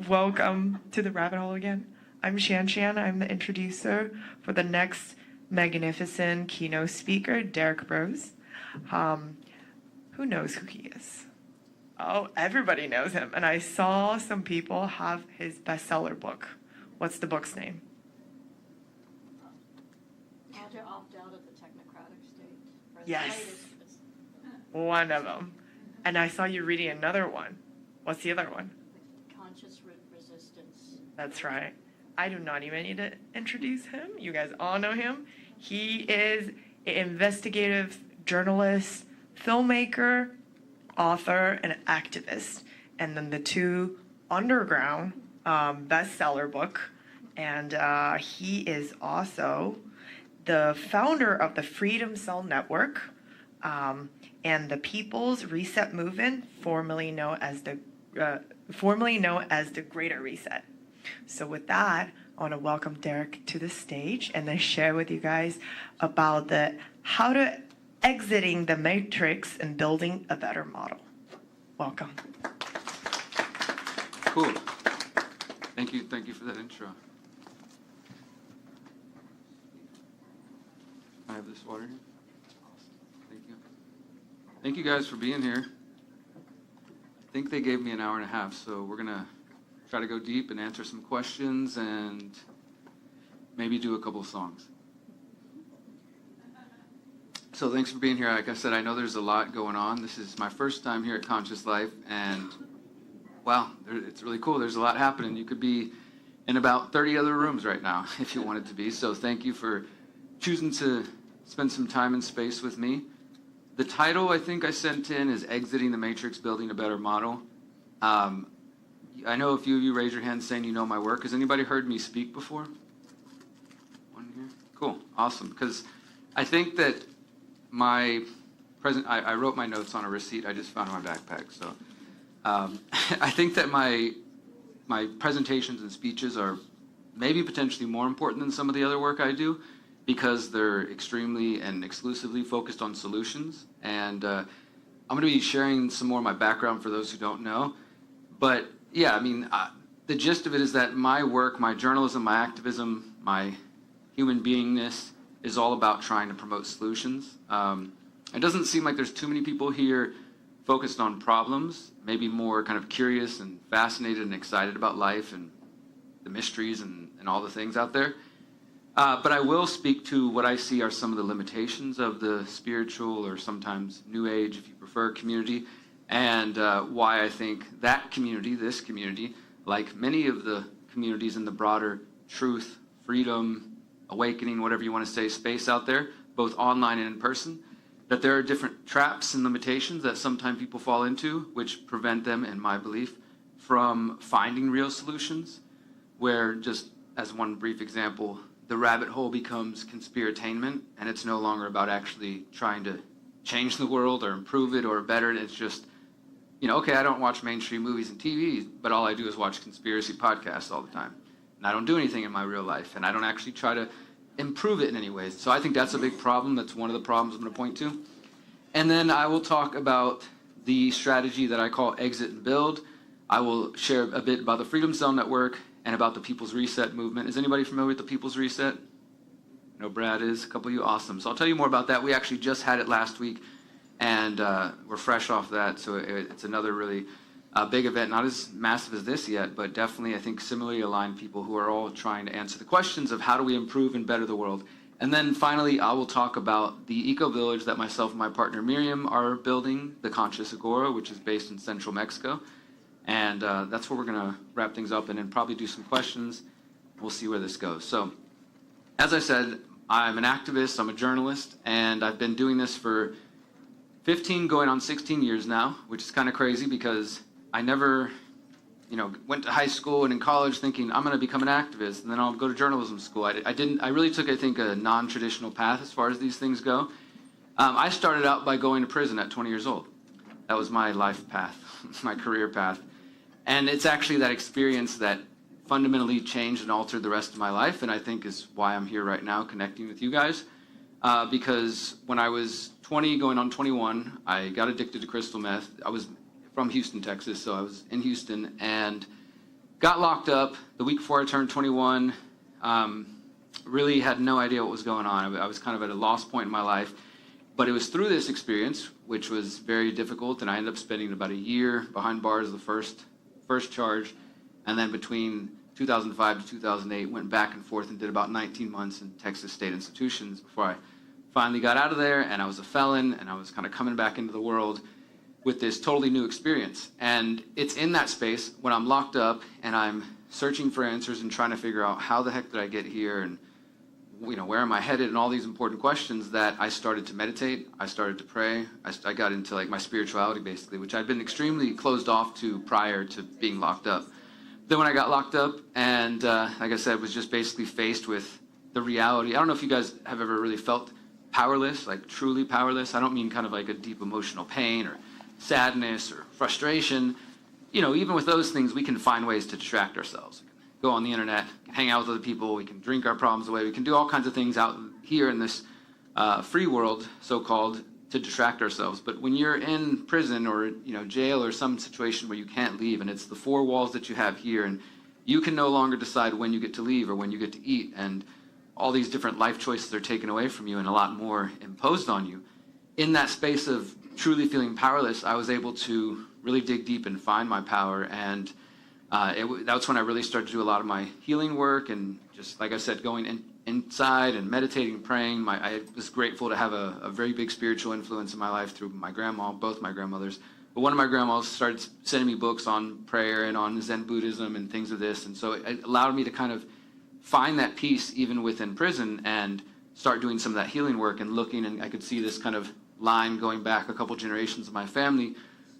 welcome to the rabbit hole again. I'm Shan Shan. I'm the introducer for the next magnificent keynote speaker, Derrick Broze. Who knows who he is? Oh, everybody knows him. And I saw some people have his bestseller book. What's the book's name? How to Opt Out of the Technocratic State. Yes. One of them. And I saw you reading another one. What's the other one? Conscious Resistance. That's right. I do not even need to introduce him. You guys all know him. He is an investigative journalist, filmmaker, author, and activist. And then the two underground bestseller book. And he is also the founder of the Freedom Cell Network and the People's Reset Movement, formerly known as the Greater Reset. So with that, I want to welcome Derrick to the stage and then share with you guys about how to exiting the matrix and building a better model. Welcome. Cool. Thank you for that intro. I have this water here. Thank you. Thank you guys for being here. I think they gave me an hour and a half, so we're going to try to go deep and answer some questions and maybe do a couple of songs. So thanks for being here. Like I said, I know there's a lot going on. This is my first time here at Conscious Life, and wow, it's really cool. There's a lot happening. You could be in about 30 other rooms right now if you wanted to be. So thank you for choosing to spend some time and space with me. The title I think I sent in is Exiting the Matrix, Building a Better Model. I know a few of you raised your hands saying you know my work. Has anybody heard me speak before? One here? Cool, awesome. Because I think that I wrote my notes on a receipt I just found in my backpack. So I think that my presentations and speeches are maybe potentially more important than some of the other work I do, because they're extremely and exclusively focused on solutions. And I'm going to be sharing some more of my background for those who don't know. But yeah, I mean, the gist of it is that my work, my journalism, my activism, my human beingness is all about trying to promote solutions. It doesn't seem like there's too many people here focused on problems, maybe more kind of curious and fascinated and excited about life and the mysteries and all the things out there. But I will speak to what I see are some of the limitations of the spiritual, or sometimes New Age, if you prefer, community, and why I think that community, this community, like many of the communities in the broader truth, freedom, awakening, whatever you want to say, space out there, both online and in person, that there are different traps and limitations that sometimes people fall into, which prevent them, in my belief, from finding real solutions, where, just as one brief example, the rabbit hole becomes conspiratainment, and it's no longer about actually trying to change the world or improve it or better it. It's just, okay, I don't watch mainstream movies and TV, but all I do is watch conspiracy podcasts all the time. And I don't do anything in my real life, and I don't actually try to improve it in any ways. So I think that's a big problem. That's one of the problems I'm going to point to. And then I will talk about the strategy that I call Exit and Build. I will share a bit about the Freedom Cell Network and about the People's Reset movement. Is anybody familiar with the People's Reset? I know Brad is, a couple of you, awesome. So I'll tell you more about that. We actually just had it last week, and we're fresh off that, so it's another really big event, not as massive as this yet, but definitely, I think, similarly aligned people who are all trying to answer the questions of how do we improve and better the world. And then finally, I will talk about the eco-village that myself and my partner Miriam are building, the Conscious Agora, which is based in central Mexico. And that's where we're going to wrap things up and then probably do some questions. We'll see where this goes. So, as I said, I'm an activist, I'm a journalist, and I've been doing this for 15 going on 16 years now, which is kind of crazy because I never, went to high school and in college thinking I'm going to become an activist and then I'll go to journalism school. I really took, I think, a non-traditional path as far as these things go. I started out by going to prison at 20 years old. That was my life path, my career path. And it's actually that experience that fundamentally changed and altered the rest of my life, and I think is why I'm here right now connecting with you guys. Because when I was 20 going on 21, I got addicted to crystal meth. I was from Houston, Texas, so I was in Houston, and got locked up the week before I turned 21. Really had no idea what was going on. I was kind of at a lost point in my life. But it was through this experience, which was very difficult, and I ended up spending about a year behind bars, the first charge, and then between 2005 to 2008, went back and forth and did about 19 months in Texas state institutions before I finally got out of there, and I was a felon, and I was kind of coming back into the world with this totally new experience. And it's in that space when I'm locked up and I'm searching for answers and trying to figure out how the heck did I get here, and where am I headed, and all these important questions, that I started to meditate. I started to pray. I got into like my spirituality, basically, which I'd been extremely closed off to prior to being locked up. Then when I got locked up and, like I said, was just basically faced with the reality. I don't know if you guys have ever really felt powerless, like truly powerless. I don't mean kind of like a deep emotional pain or sadness or frustration. Even with those things, we can find ways to distract ourselves. Go on the internet, hang out with other people, we can drink our problems away, we can do all kinds of things out here in this free world, so-called, to distract ourselves. But when you're in prison or jail or some situation where you can't leave, and it's the four walls that you have here, and you can no longer decide when you get to leave or when you get to eat, and all these different life choices are taken away from you and a lot more imposed on you. In that space of truly feeling powerless, I was able to really dig deep and find my power, and that's when I really started to do a lot of my healing work, and just like I said, going inside and meditating and praying. I was grateful to have a very big spiritual influence in my life through my grandma, both my grandmothers. But one of my grandmas started sending me books on prayer and on Zen Buddhism and things of this, and so it allowed me to kind of find that peace even within prison and start doing some of that healing work and looking, and I could see this kind of line going back a couple generations of my family,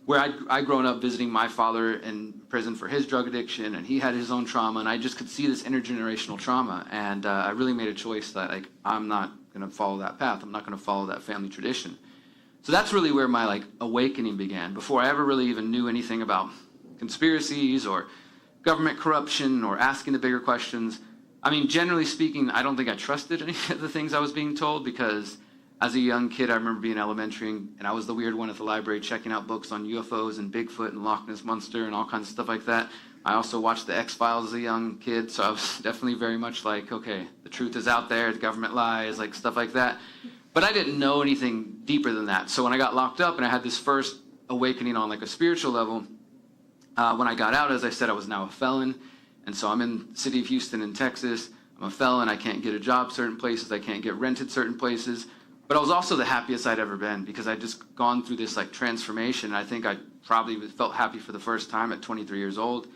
where I'd grown up visiting my father in prison for his drug addiction, and he had his own trauma, and I just could see this intergenerational trauma, and I really made a choice that I'm not going to follow that path. I'm not going to follow that family tradition. So that's really where my awakening began. Before I ever really even knew anything about conspiracies or government corruption or asking the bigger questions. I mean, generally speaking, I don't think I trusted any of the things I was being told, because as a young kid, I remember being elementary, and I was the weird one at the library checking out books on UFOs and Bigfoot and Loch Ness Monster and all kinds of stuff like that. I also watched the X-Files as a young kid, so I was definitely very much like, okay, the truth is out there, the government lies, stuff like that. But I didn't know anything deeper than that. So when I got locked up and I had this first awakening on a spiritual level, when I got out, as I said, I was now a felon. And so I'm in the city of Houston in Texas. I'm a felon. I can't get a job certain places. I can't get rented certain places. But I was also the happiest I'd ever been, because I'd just gone through this transformation. I think I probably felt happy for the first time at 23 years old,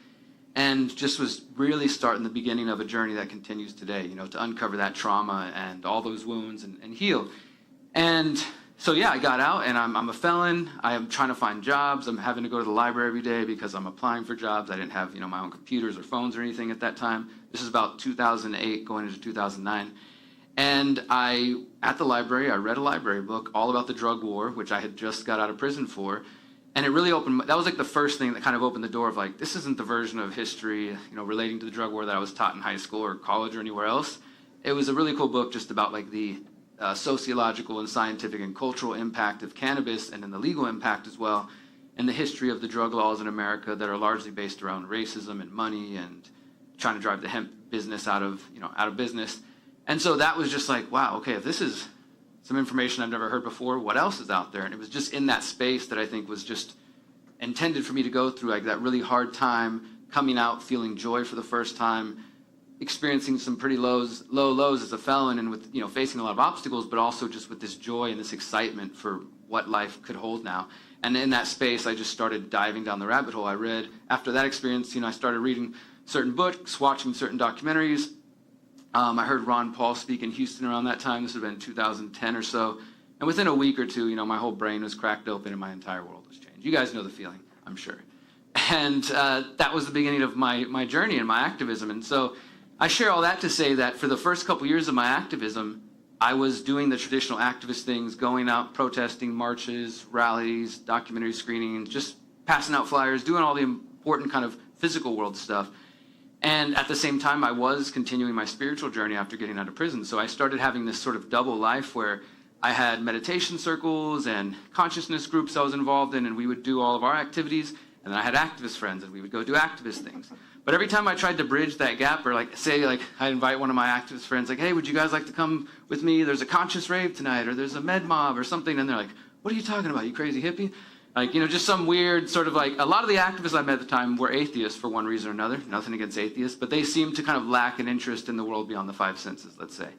and just was really starting the beginning of a journey that continues today, to uncover that trauma and all those wounds and heal. And so, yeah, I got out, and I'm a felon. I am trying to find jobs. I'm having to go to the library every day because I'm applying for jobs. I didn't have, my own computers or phones or anything at that time. This is about 2008 going into 2009. And at the library, I read a library book all about the drug war, which I had just got out of prison for. And it really that was the first thing that kind of opened the door of this isn't the version of history, relating to the drug war that I was taught in high school or college or anywhere else. It was a really cool book just about the sociological and scientific and cultural impact of cannabis, and then the legal impact as well, and the history of the drug laws in America that are largely based around racism and money and trying to drive the hemp business out of business. And so that was just wow, okay, if this is some information I've never heard before, what else is out there? And it was just in that space that I think was just intended for me to go through that really hard time, coming out, feeling joy for the first time, experiencing some pretty low lows as a felon, and with facing a lot of obstacles, but also just with this joy and this excitement for what life could hold now. And in that space, I just started diving down the rabbit hole. I read, after that experience, I started reading certain books, watching certain documentaries. I heard Ron Paul speak in Houston around that time. This would have been 2010 or so. And within a week or two, my whole brain was cracked open and my entire world was changed. You guys know the feeling, I'm sure. And that was the beginning of my journey and my activism. And so I share all that to say that for the first couple years of my activism, I was doing the traditional activist things, going out, protesting, marches, rallies, documentary screenings, just passing out flyers, doing all the important kind of physical world stuff. And at the same time, I was continuing my spiritual journey after getting out of prison. So I started having this sort of double life where I had meditation circles and consciousness groups I was involved in, and we would do all of our activities. And then I had activist friends, and we would go do activist things. But every time I tried to bridge that gap, or like say like I invite one of my activist friends, like, hey, would you guys like to come with me? There's a conscious rave tonight, or there's a med mob or something. And they're like, what are you talking about, you crazy hippie? Like, just some weird sort of like, a lot of the activists I met at the time were atheists for one reason or another. Nothing against atheists, but they seemed to kind of lack an interest in the world beyond the five senses, let's say.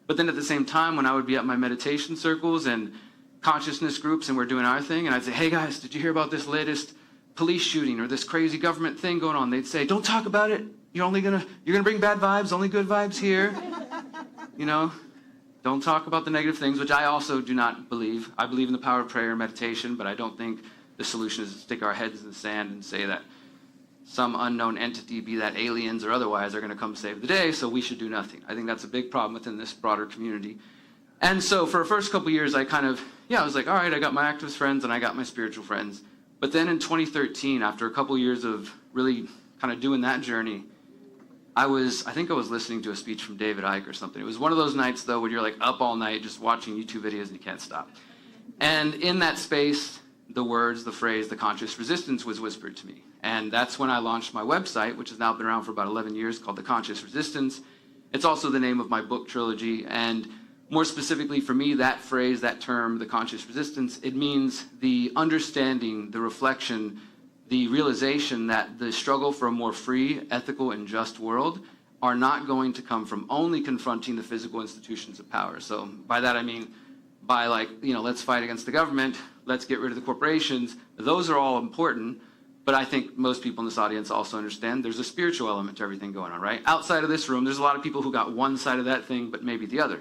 But then at the same time, when I would be at my meditation circles and consciousness groups and we're doing our thing, and I'd say, hey guys, did you hear about this latest police shooting or this crazy government thing going on? They'd say, don't talk about it. You're gonna bring bad vibes, only good vibes here. Don't talk about the negative things, which I also do not believe. I believe in the power of prayer and meditation, but I don't think the solution is to stick our heads in the sand and say that some unknown entity, be that aliens or otherwise, are gonna come save the day, so we should do nothing. I think that's a big problem within this broader community. And so for the first couple years, I was like, all right, I got my activist friends and I got my spiritual friends. But then in 2013, after a couple years of really kind of doing that journey, I think I was listening to a speech from David Icke or something. It was one of those nights, though, when you're like up all night just watching YouTube videos and you can't stop. And in that space, the words, the phrase, the conscious resistance was whispered to me. And that's when I launched my website, which has now been around for about 11 years, called The Conscious Resistance. It's also the name of my book trilogy. And more specifically for me, that phrase, that term, the conscious resistance, it means the understanding, the reflection, the realization that the struggle for a more free, ethical, and just world are not going to come from only confronting the physical institutions of power. So by that I mean, by let's fight against the government, let's get rid of the corporations. Those are all important, but I think most people in this audience also understand there's a spiritual element to everything going on, right? Outside of this room, there's a lot of people who got one side of that thing, but maybe the other.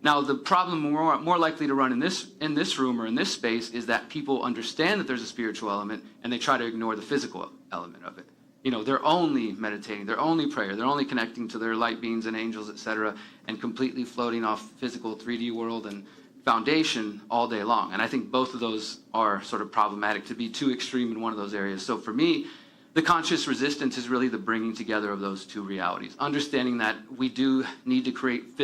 Now, the problem more likely to run in this room or in this space is that people understand that there's a spiritual element and they try to ignore the physical element of it. They're only meditating, they're only prayer, they're only connecting to their light beings and angels, etc., and completely floating off physical 3D world and foundation all day long. And I think both of those are sort of problematic, to be too extreme in one of those areas. So for me, the conscious resistance is really the bringing together of those two realities, understanding that we do need to create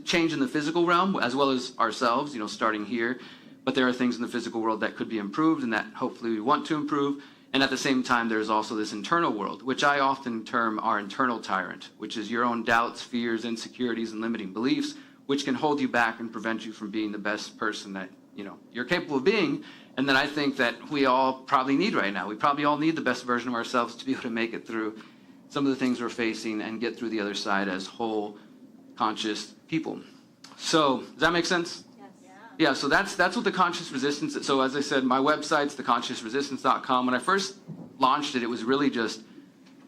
change in the physical realm as well as ourselves, starting here. But there are things in the physical world that could be improved and that hopefully we want to improve. And at the same time, there's also this internal world, which I often term our internal tyrant, which is your own doubts, fears, insecurities, and limiting beliefs, which can hold you back and prevent you from being the best person that you're capable of being. And that I think that we all probably need right now. We probably all need the best version of ourselves to be able to make it through some of the things we're facing and get through the other side as whole, conscious people. So, does that make sense? Yes. Yeah, so that's what the conscious resistance is. So as I said, my website's theconsciousresistance.com. When I first launched it, it was really just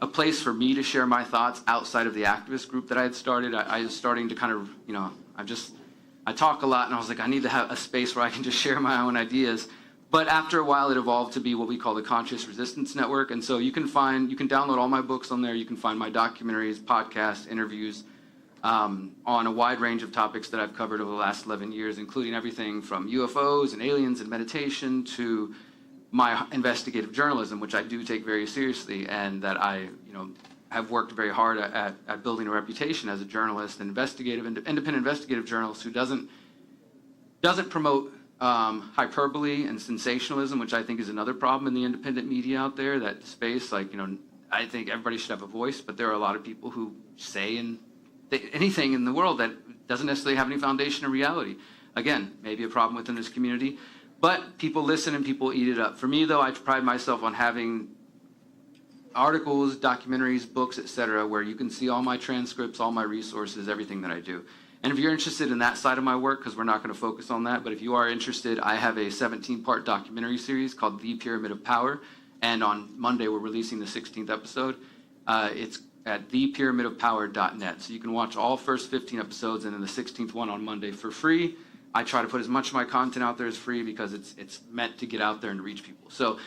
a place for me to share my thoughts outside of the activist group that I had started. I was starting to kind of, I talk a lot and I was like, I need to have a space where I can just share my own ideas. But after a while, it evolved to be what we call the Conscious Resistance Network. And so you can download all my books on there. You can find my documentaries, podcasts, interviews on a wide range of topics that I've covered over the last 11 years, including everything from UFOs and aliens and meditation to my investigative journalism, which I do take very seriously, and that I, have worked very hard at building a reputation as a journalist and independent investigative journalist who doesn't promote hyperbole and sensationalism, which I think is another problem in the independent media out there, that space, I think everybody should have a voice, but there are a lot of people who say anything in the world that doesn't necessarily have any foundation in reality. Again, maybe a problem within this community, but people listen and people eat it up. For me, though, I pride myself on having articles, documentaries, books, etc., where you can see all my transcripts, all my resources, everything that I do. And if you're interested in that side of my work, because we're not going to focus on that, but if you are interested, I have a 17-part documentary series called The Pyramid of Power, and on Monday we're releasing the 16th episode. It's at thepyramidofpower.net. So you can watch all first 15 episodes and then the 16th one on Monday for free. I try to put as much of my content out there as free because it's meant to get out there and reach people. So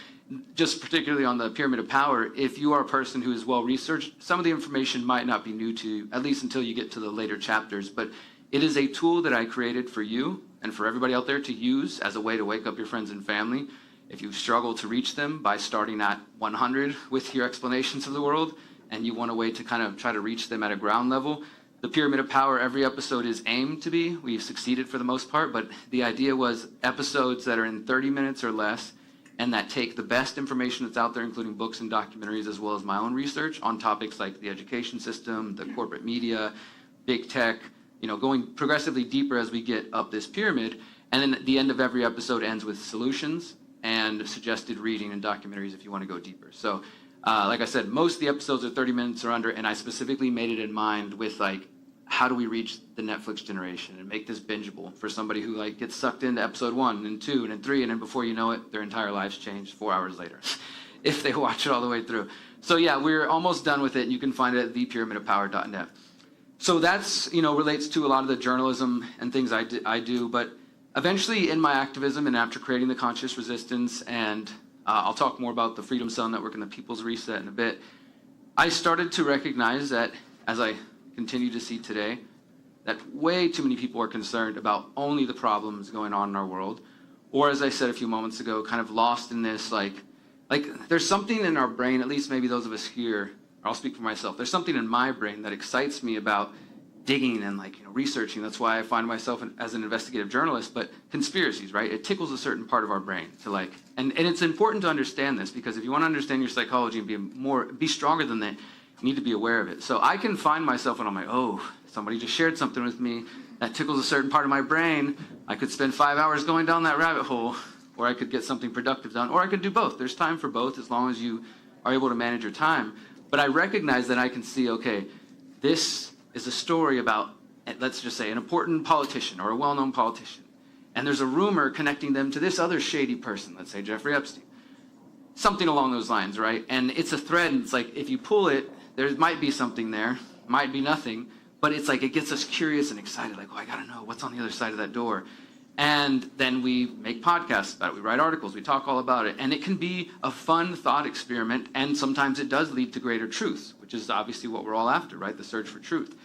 just particularly on the Pyramid of Power, if you are a person who is well-researched, some of the information might not be new to you, at least until you get to the later chapters, but it is a tool that I created for you and for everybody out there to use as a way to wake up your friends and family. If you struggle to reach them by starting at 100 with your explanations of the world, and you want a way to kind of try to reach them at a ground level, the Pyramid of Power, every episode is aimed to be. We've succeeded for the most part, but the idea was episodes that are in 30 minutes or less, and that take the best information that's out there, including books and documentaries, as well as my own research on topics like the education system, the corporate media, big tech, going progressively deeper as we get up this pyramid. And then at the end of every episode ends with solutions and suggested reading and documentaries if you want to go deeper. So like I said, most of the episodes are 30 minutes or under, and I specifically made it in mind with how do we reach the Netflix generation and make this bingeable for somebody who gets sucked into episode 1 and 2 and 3, and then before you know it, their entire life's changed 4 hours later if they watch it all the way through. So yeah, we're almost done with it, and you can find it at thepyramidofpower.net. So that's, relates to a lot of the journalism and things I do, but eventually in my activism and after creating the Conscious Resistance, and I'll talk more about the Freedom Cell Network and the People's Reset in a bit, I started to recognize that, as I continue to see today, that way too many people are concerned about only the problems going on in our world, or as I said a few moments ago, kind of lost in this, there's something in our brain, at least maybe those of us here, or I'll speak for myself, there's something in my brain that excites me about digging and researching. That's why I find myself as an investigative journalist. But conspiracies, right? It tickles a certain part of our brain to and it's important to understand this, because if you want to understand your psychology and be stronger than that, you need to be aware of it. So I can find myself when I'm oh, somebody just shared something with me that tickles a certain part of my brain. I could spend 5 hours going down that rabbit hole, or I could get something productive done, or I could do both. There's time for both as long as you are able to manage your time. But I recognize that I can see, okay, this is a story about, let's just say, an important politician or a well-known politician. And there's a rumor connecting them to this other shady person, let's say Jeffrey Epstein. Something along those lines, right? And it's a thread, and it's if you pull it, there might be something there, might be nothing, but it's it gets us curious and excited, I gotta know what's on the other side of that door. And then we make podcasts about it, we write articles, we talk all about it, and it can be a fun thought experiment, and sometimes it does lead to greater truths, which is obviously what we're all after, right? The search for truth.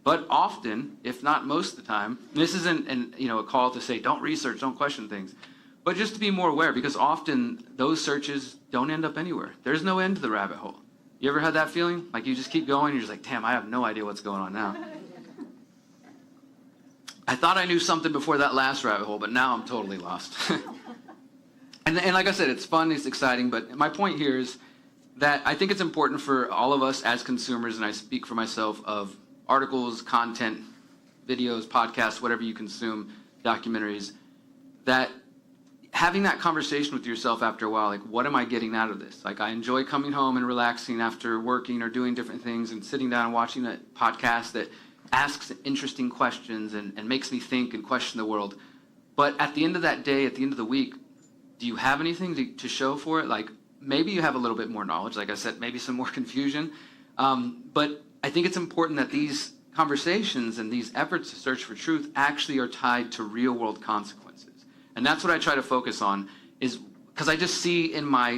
But often, if not most of the time, this isn't a call to say don't research, don't question things, but just to be more aware, because often those searches don't end up anywhere. There's no end to the rabbit hole. You ever had that feeling? You just keep going, you're just damn, I have no idea what's going on now. I thought I knew something before that last rabbit hole, but now I'm totally lost. and like I said, it's fun, it's exciting, but my point here is that I think it's important for all of us as consumers, and I speak for myself, of articles, content, videos, podcasts, whatever you consume, documentaries, that having that conversation with yourself after a while, what am I getting out of this? I enjoy coming home and relaxing after working or doing different things and sitting down and watching a podcast that asks interesting questions and makes me think and question the world. But at the end of that day, at the end of the week, do you have anything to show for it? Maybe you have a little bit more knowledge, like I said, maybe some more confusion. But I think it's important that these conversations and these efforts to search for truth actually are tied to real world consequences. And that's what I try to focus on, is because I just see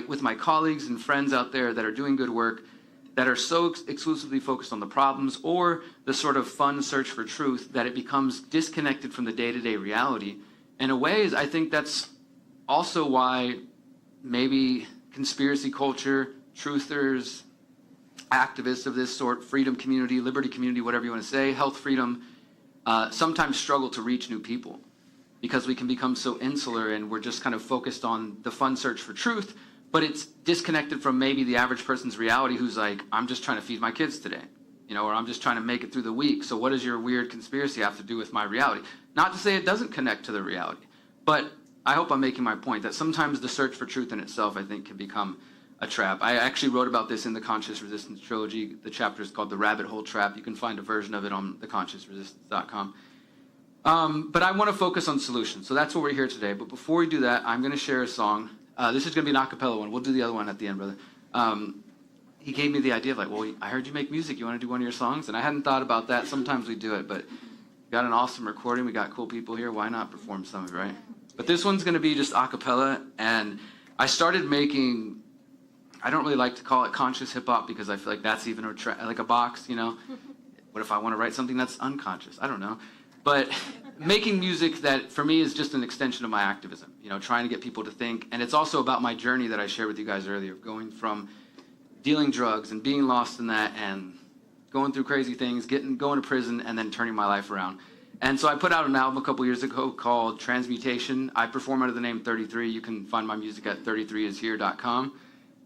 with my colleagues and friends out there that are doing good work, that are so exclusively focused on the problems or the sort of fun search for truth that it becomes disconnected from the day-to-day reality. In a way, I think that's also why maybe conspiracy culture, truthers, activists of this sort, freedom community, liberty community, whatever you want to say, health freedom, sometimes struggle to reach new people, because we can become so insular and we're just kind of focused on the fun search for truth, but it's disconnected from maybe the average person's reality who's I'm just trying to feed my kids today, or I'm just trying to make it through the week. So what does your weird conspiracy have to do with my reality? Not to say it doesn't connect to the reality, but I hope I'm making my point that sometimes the search for truth in itself, I think, can become a trap. I actually wrote about this in the Conscious Resistance trilogy. The chapter is called The Rabbit Hole Trap. You can find a version of it on theconsciousresistance.com. But I want to focus on solutions. So that's what we're here today. But before we do that, I'm going to share a song. This is going to be an a cappella one. We'll do the other one at the end, brother. He gave me the idea of well, I heard you make music. You want to do one of your songs? And I hadn't thought about that. Sometimes we do it, but we got an awesome recording. We got cool people here. Why not perform some of it, right? But this one's going to be just a cappella. And I started making, I don't really like to call it conscious hip hop because I feel like that's even like a box, What if I want to write something that's unconscious? I don't know. But making music that, for me, is just an extension of my activism, trying to get people to think. And it's also about my journey that I shared with you guys earlier, going from dealing drugs and being lost in that and going through crazy things, going to prison, and then turning my life around. And so I put out an album a couple years ago called Transmutation. I perform under the name 33. You can find my music at 33ishere.com.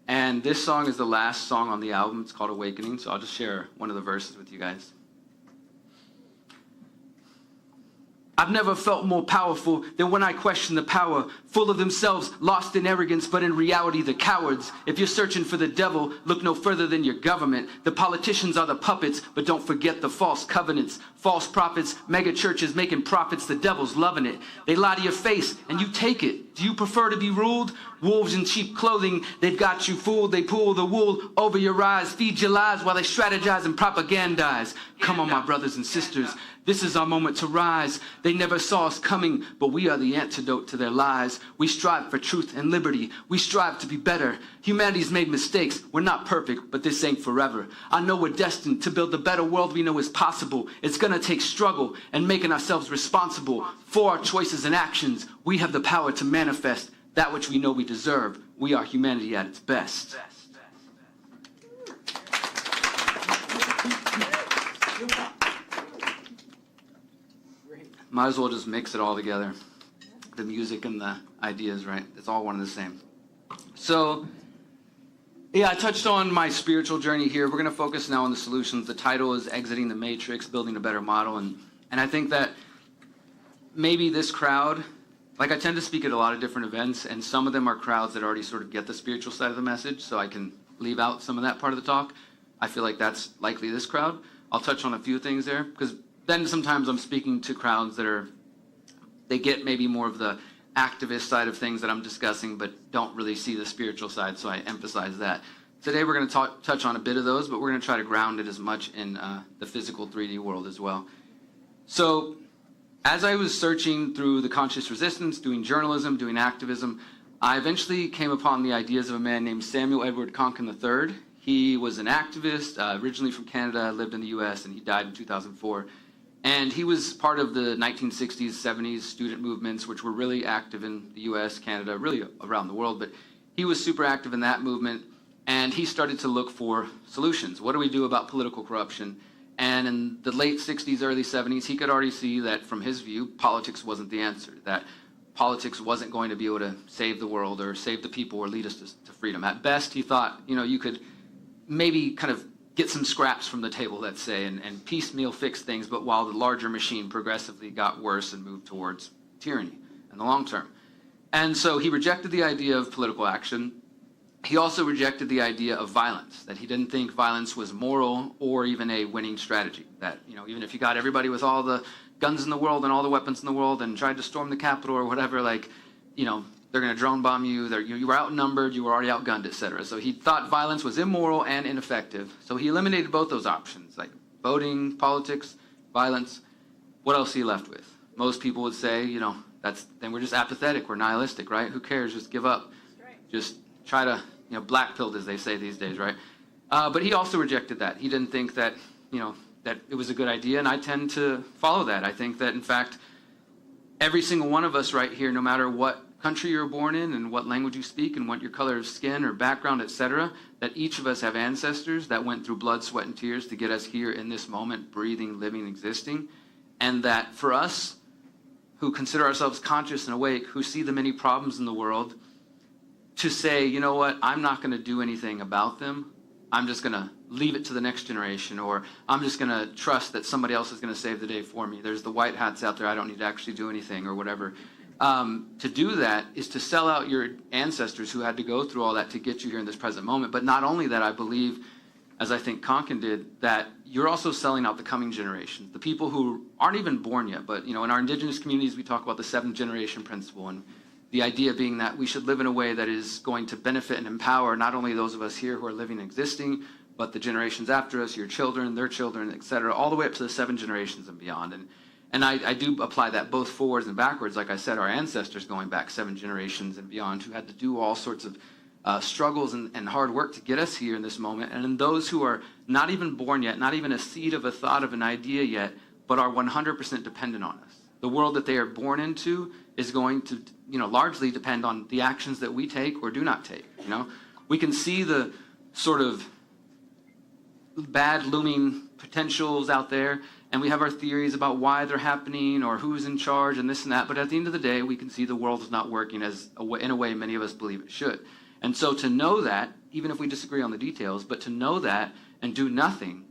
And this song is the last song on the album. It's called Awakening, so I'll just share one of the verses with you guys. I've never felt more powerful than when I question the power, full of themselves, lost in arrogance, but in reality, the cowards. If you're searching for the devil, look no further than your government. The politicians are the puppets, but don't forget the false covenants. False prophets, mega churches making profits, the devil's loving it. They lie to your face, and you take it. Do you prefer to be ruled? Wolves in cheap clothing, they've got you fooled. They pull the wool over your eyes, feed your lies while they strategize and propagandize. Come on, my brothers and sisters. This is our moment to rise. They never saw us coming, but we are the antidote to their lies. We strive for truth and liberty. We strive to be better. Humanity's made mistakes. We're not perfect, but this ain't forever. I know we're destined to build the better world we know is possible. It's gonna take struggle and making ourselves responsible for our choices and actions. We have the power to manifest that which we know we deserve. We are humanity at its best. Might as well just mix it all together. The music and the ideas, right? It's all one and the same. So, yeah, I touched on my spiritual journey here. We're going to focus now on the solutions. The title is Exiting the Matrix, Building a Better Model. And I think that maybe this crowd, like I tend to speak at a lot of different events, and some of them are crowds that already sort of get the spiritual side of the message, so I can leave out some of that part of the talk. I feel like that's likely this crowd. I'll touch on a few things there, because then sometimes I'm speaking to crowds that they get maybe more of the activist side of things that I'm discussing, but don't really see the spiritual side, so I emphasize that. Today we're going to touch on a bit of those, but we're going to try to ground it as much in the physical 3D world as well. So as I was searching through the conscious resistance, doing journalism, doing activism, I eventually came upon the ideas of a man named Samuel Edward Konkin III. He was an activist, originally from Canada, lived in the US, and he died in 2004. And he was part of the 1960s, 70s student movements, which were really active in the US, Canada, really around the world. But he was super active in that movement, and he started to look for solutions. What do we do about political corruption? And in the late 60s, early 70s, he could already see that from his view, politics wasn't the answer, that politics wasn't going to be able to save the world or save the people or lead us to freedom. At best, he thought, you could maybe kind of get some scraps from the table, let's say, and piecemeal fix things, but while the larger machine progressively got worse and moved towards tyranny in the long term. And so he rejected the idea of political action. He also rejected the idea of violence, that he didn't think violence was moral or even a winning strategy, that, even if you got everybody with all the guns in the world and all the weapons in the world and tried to storm the Capitol or whatever, they're going to drone bomb you, you were outnumbered, you were already outgunned, etc. So he thought violence was immoral and ineffective. So he eliminated both those options, like voting, politics, violence. What else is he left with? Most people would say, then we're just apathetic, we're nihilistic, right? Who cares? Just give up. Right. Just try to, black pilled, as they say these days, right? But he also rejected that. He didn't think that, that it was a good idea, and I tend to follow that. I think that, in fact, every single one of us right here, no matter what country you're born in and what language you speak and what your color of skin or background, etc., that each of us have ancestors that went through blood, sweat, and tears to get us here in this moment, breathing, living, existing. And that for us, who consider ourselves conscious and awake, who see the many problems in the world, to say, you know what, I'm not going to do anything about them. I'm just going to leave it to the next generation, or I'm just going to trust that somebody else is going to save the day for me. There's the white hats out there. I don't need to actually do anything or whatever. To do that is to sell out your ancestors who had to go through all that to get you here in this present moment. But not only that, I believe, as I think Konkin did, that you're also selling out the coming generations, the people who aren't even born yet. But, in our indigenous communities, we talk about the 7th generation principle, and the idea being that we should live in a way that is going to benefit and empower not only those of us here who are living and existing, but the generations after us, your children, their children, et cetera, all the way up to the 7 generations and beyond. And I do apply that both forwards and backwards. Like I said, our ancestors going back 7 generations and beyond who had to do all sorts of struggles and hard work to get us here in this moment. And then those who are not even born yet, not even a seed of a thought of an idea yet, but are 100% dependent on us. The world that they are born into is going to, largely depend on the actions that we take or do not take. We can see the sort of bad looming potentials out there, and we have our theories about why they're happening or who's in charge and this and that. But at the end of the day, we can see the world is not working in a way many of us believe it should. And so to know that, even if we disagree on the details, but to know that and do nothing,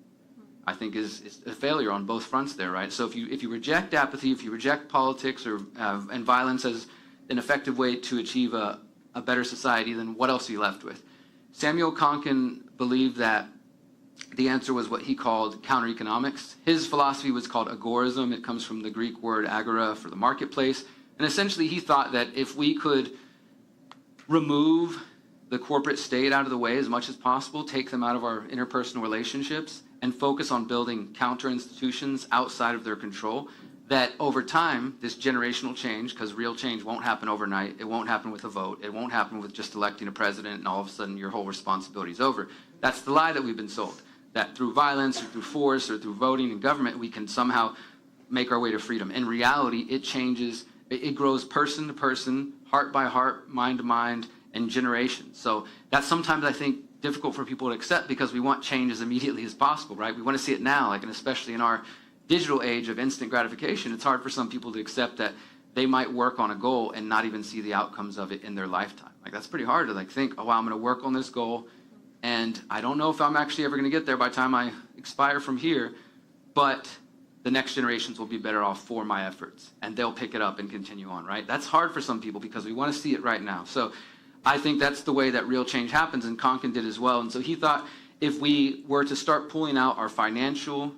I think is a failure on both fronts there, right? So if you reject apathy, if you reject politics and violence as an effective way to achieve a better society, then what else are you left with? Samuel Konkin believed that the answer was what he called counter-economics. His philosophy was called agorism. It comes from the Greek word agora for the marketplace. And essentially he thought that if we could remove the corporate state out of the way as much as possible, take them out of our interpersonal relationships, and focus on building counter-institutions outside of their control, that over time, this generational change, because real change won't happen overnight, it won't happen with a vote, it won't happen with just electing a president and all of a sudden your whole responsibility is over. That's the lie that we've been sold, that through violence or through force or through voting and government, we can somehow make our way to freedom. In reality, it changes, it grows person to person, heart by heart, mind to mind, and generations. So that's sometimes, I think, difficult for people to accept because we want change as immediately as possible, right? We want to see it now, and especially in our digital age of instant gratification, it's hard for some people to accept that they might work on a goal and not even see the outcomes of it in their lifetime. Like, that's pretty hard to think, oh, wow, I'm going to work on this goal, and I don't know if I'm actually ever going to get there by the time I expire from here, but the next generations will be better off for my efforts, and they'll pick it up and continue on, right? That's hard for some people because we want to see it right now. So I think that's the way that real change happens, and Konkin did as well. And so he thought if we were to start pulling out our financial,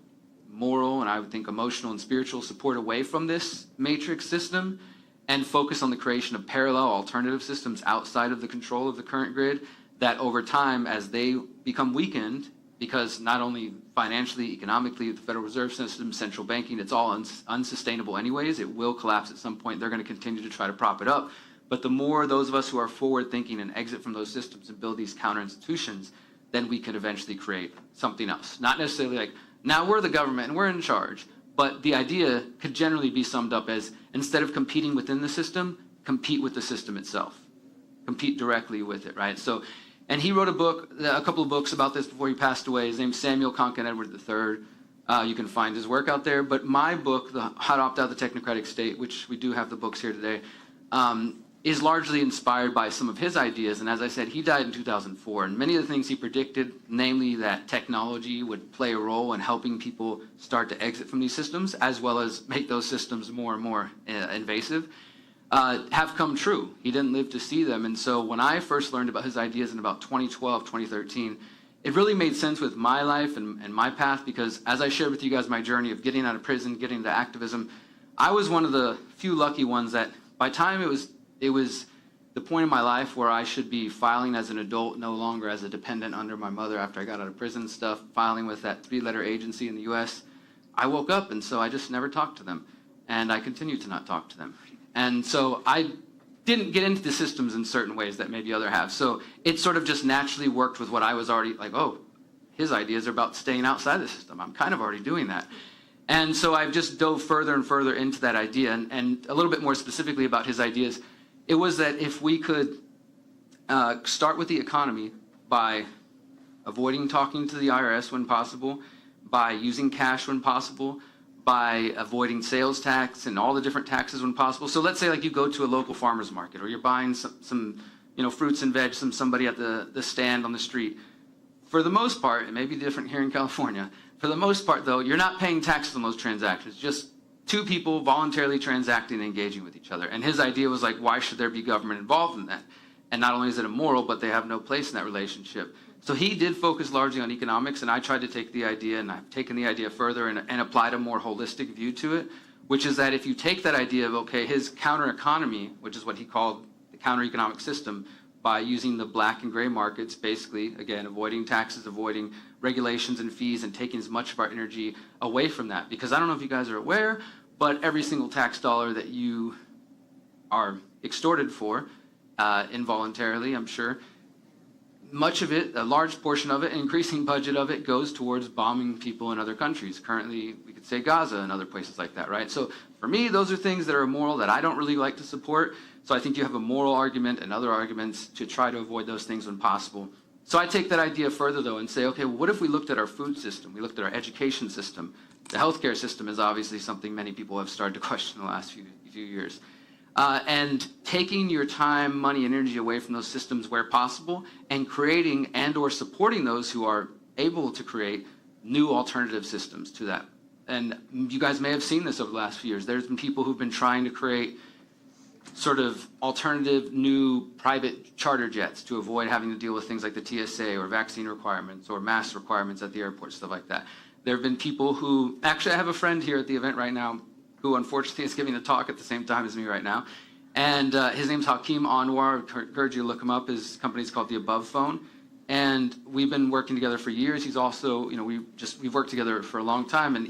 moral, and I would think emotional and spiritual support away from this matrix system and focus on the creation of parallel alternative systems outside of the control of the current grid, that over time, as they become weakened, because not only financially, economically, the Federal Reserve System, central banking, it's all unsustainable anyways. It will collapse at some point. They're going to continue to try to prop it up. But the more those of us who are forward-thinking and exit from those systems and build these counter-institutions, then we could eventually create something else. Not necessarily like, now we're the government and we're in charge, but the idea could generally be summed up as, instead of competing within the system, compete with the system itself. Compete directly with it, right? So, and he wrote a couple of books about this before he passed away. His name's Samuel Konkin Edward III. You can find his work out there. But my book, How to Opt Out of the Technocratic State, which we do have the books here today, is largely inspired by some of his ideas. And as I said, he died in 2004. And many of the things he predicted, namely that technology would play a role in helping people start to exit from these systems, as well as make those systems more and more invasive, have come true. He didn't live to see them. And so when I first learned about his ideas in about 2012, 2013, it really made sense with my life and my path, because as I shared with you guys my journey of getting out of prison, getting into activism, I was one of the few lucky ones that by the time it was the point in my life where I should be filing as an adult, no longer as a dependent under my mother after I got out of prison and stuff, filing with that 3-letter agency in the U.S., I woke up, and so I just never talked to them. And I continue to not talk to them. And so I didn't get into the systems in certain ways that maybe others have. So it sort of just naturally worked with what I was already like, oh, his ideas are about staying outside the system. I'm kind of already doing that. And so I've just dove further and further into that idea. And a little bit more specifically about his ideas, it was that if we could start with the economy by avoiding talking to the IRS when possible, by using cash when possible, by avoiding sales tax and all the different taxes when possible. So let's say like you go to a local farmer's market, or you're buying some fruits and veg from somebody at the stand on the street. For the most part, it may be different here in California, for the most part though, you're not paying taxes on those transactions, just two people voluntarily transacting and engaging with each other. And his idea was like, why should there be government involved in that? And not only is it immoral, but they have no place in that relationship. So he did focus largely on economics, and I tried to take the idea, and I've taken the idea further and applied a more holistic view to it, which is that if you take that idea of, okay, his counter-economy, which is what he called the counter-economic system, by using the black and gray markets, basically, again, avoiding taxes, avoiding regulations and fees, and taking as much of our energy away from that. Because I don't know if you guys are aware, but every single tax dollar that you are extorted for, involuntarily, I'm sure, much of it, a large portion of it, an increasing budget of it, goes towards bombing people in other countries. Currently, we could say Gaza and other places like that, right? So for me, those are things that are immoral that I don't really like to support. So I think you have a moral argument and other arguments to try to avoid those things when possible. So I take that idea further, though, and say, okay, well, what if we looked at our food system? We looked at our education system. The healthcare system is obviously something many people have started to question in the last few years. And taking your time, money, and energy away from those systems where possible, and creating and or supporting those who are able to create new alternative systems to that. And you guys may have seen this over the last few years. There's been people who've been trying to create sort of alternative new private charter jets to avoid having to deal with things like the TSA or vaccine requirements or mask requirements at the airport, stuff like that. There have been people who, actually I have a friend here at the event right now who unfortunately is giving a talk at the same time as me right now. And his name's Hakeem Anwar. I encourage you to look him up. His company's called The Above Phone. And we've been working together for years. He's also, we've worked together for a long time. And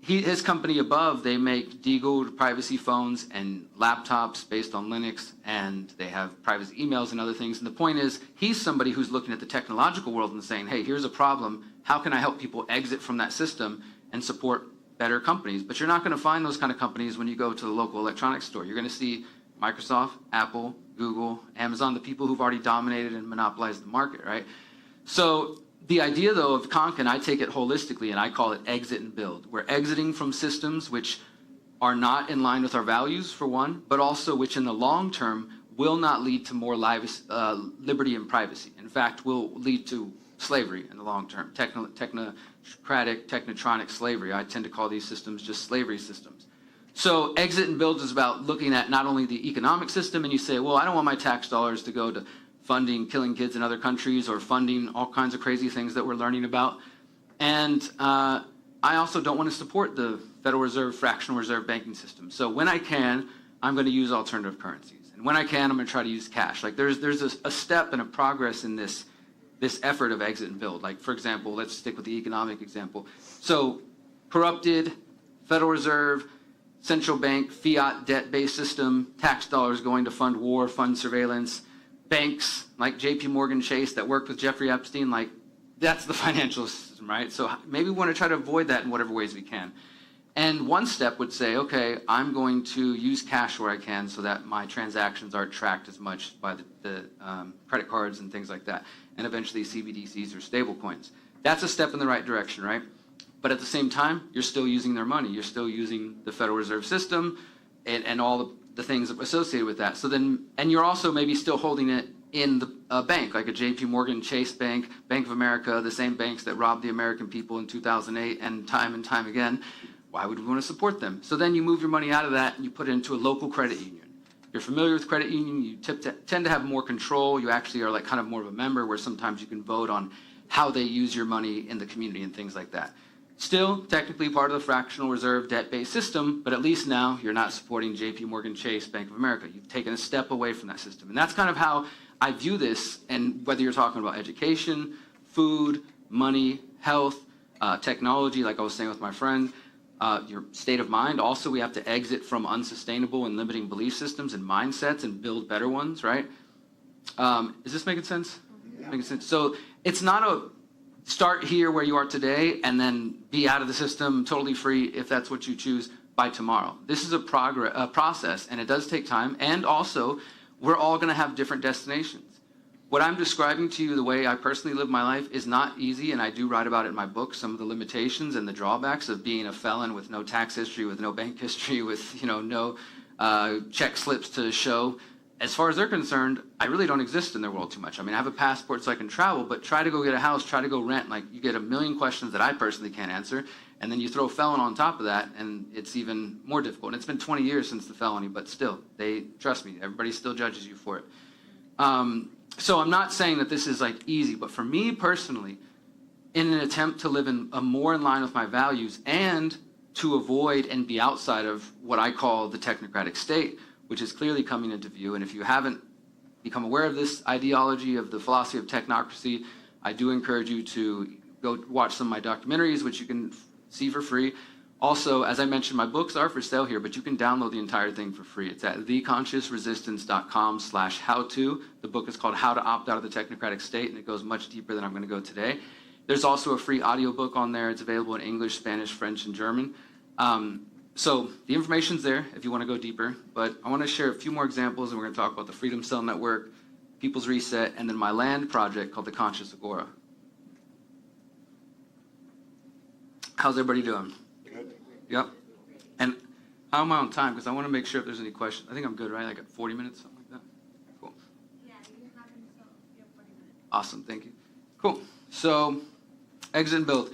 his company Above, they make Deagle privacy phones and laptops based on Linux, and they have privacy emails and other things. And the point is, he's somebody who's looking at the technological world and saying, hey, here's a problem. How can I help people exit from that system and support better companies? But you're not going to find those kind of companies when you go to the local electronics store. You're going to see Microsoft, Apple, Google, Amazon, the people who've already dominated and monopolized the market, right? So the idea, though, of Konkin, I take it holistically, and I call it exit and build. We're exiting from systems which are not in line with our values, for one, but also which in the long term will not lead to more liberty and privacy. In fact, will lead to slavery in the long term, technotronic slavery. I tend to call these systems just slavery systems. So exit and build is about looking at not only the economic system, and you say, well, I don't want my tax dollars to go to funding killing kids in other countries or funding all kinds of crazy things that we're learning about. And I also don't want to support the Federal Reserve fractional reserve banking system. So when I can, I'm going to use alternative currencies. And when I can, I'm going to try to use cash. Like there's a step and a progress in this effort of exit and build. Like, for example, let's stick with the economic example. So corrupted Federal Reserve, central bank, fiat debt-based system, tax dollars going to fund war, fund surveillance, banks like JP Morgan Chase that worked with Jeffrey Epstein, like that's the financial system, right? So maybe we want to try to avoid that in whatever ways we can. And one step would say, okay, I'm going to use cash where I can so that my transactions aren't tracked as much by the credit cards and things like that, and eventually CBDCs or stable coins. That's a step in the right direction, right? But at the same time, you're still using their money. You're still using the Federal Reserve System and all the things associated with that. So then, and you're also maybe still holding it in the bank, like a JP Morgan Chase Bank, Bank of America, the same banks that robbed the American people in 2008 and time again. Why would we want to support them? So then you move your money out of that and you put it into a local credit union. You're familiar with credit union, you tend to have more control. You actually are like kind of more of a member where sometimes you can vote on how they use your money in the community and things like that. Still technically part of the fractional reserve debt-based system, but at least now you're not supporting JP Morgan Chase, Bank of America. You've taken a step away from that system. And that's kind of how I view this, and whether you're talking about education, food, money, health, technology, like I was saying with my friend, your state of mind. Also, we have to exit from unsustainable and limiting belief systems and mindsets and build better ones, right? Is this making sense? Yeah. Making sense. So it's not a start here where you are today and then be out of the system totally free if that's what you choose by tomorrow. This is a process, and it does take time. And also, we're all going to have different destinations. What I'm describing to you, the way I personally live my life, is not easy, and I do write about it in my book, some of the limitations and the drawbacks of being a felon with no tax history, with no bank history, with no check slips to show. As far as they're concerned, I really don't exist in their world too much. I mean, I have a passport so I can travel, but try to go get a house, try to go rent, like you get a million questions that I personally can't answer, and then you throw felon on top of that, and it's even more difficult. And it's been 20 years since the felony, but still, trust me, everybody still judges you for it. So I'm not saying that this is like easy, but for me personally, in an attempt to live more in line with my values and to avoid and be outside of what I call the technocratic state, which is clearly coming into view. And if you haven't become aware of this ideology of the philosophy of technocracy, I do encourage you to go watch some of my documentaries, which you can see for free. Also, as I mentioned, my books are for sale here, but you can download the entire thing for free. It's at theconsciousresistance.com/how-to. The book is called How to Opt Out of the Technocratic State, and it goes much deeper than I'm going to go today. There's also a free audiobook on there. It's available in English, Spanish, French, and German. So the information's there if you want to go deeper, but I want to share a few more examples, and we're going to talk about the Freedom Cell Network, People's Reset, and then my land project called the Conscious Agora. How's everybody doing? Good. Yep. And how am I on time? Because I want to make sure if there's any questions. I think I'm good, right? I got 40 minutes, something like that. Cool. Yeah, you have until you have 40 minutes. Awesome, thank you. Cool. So, exit and build.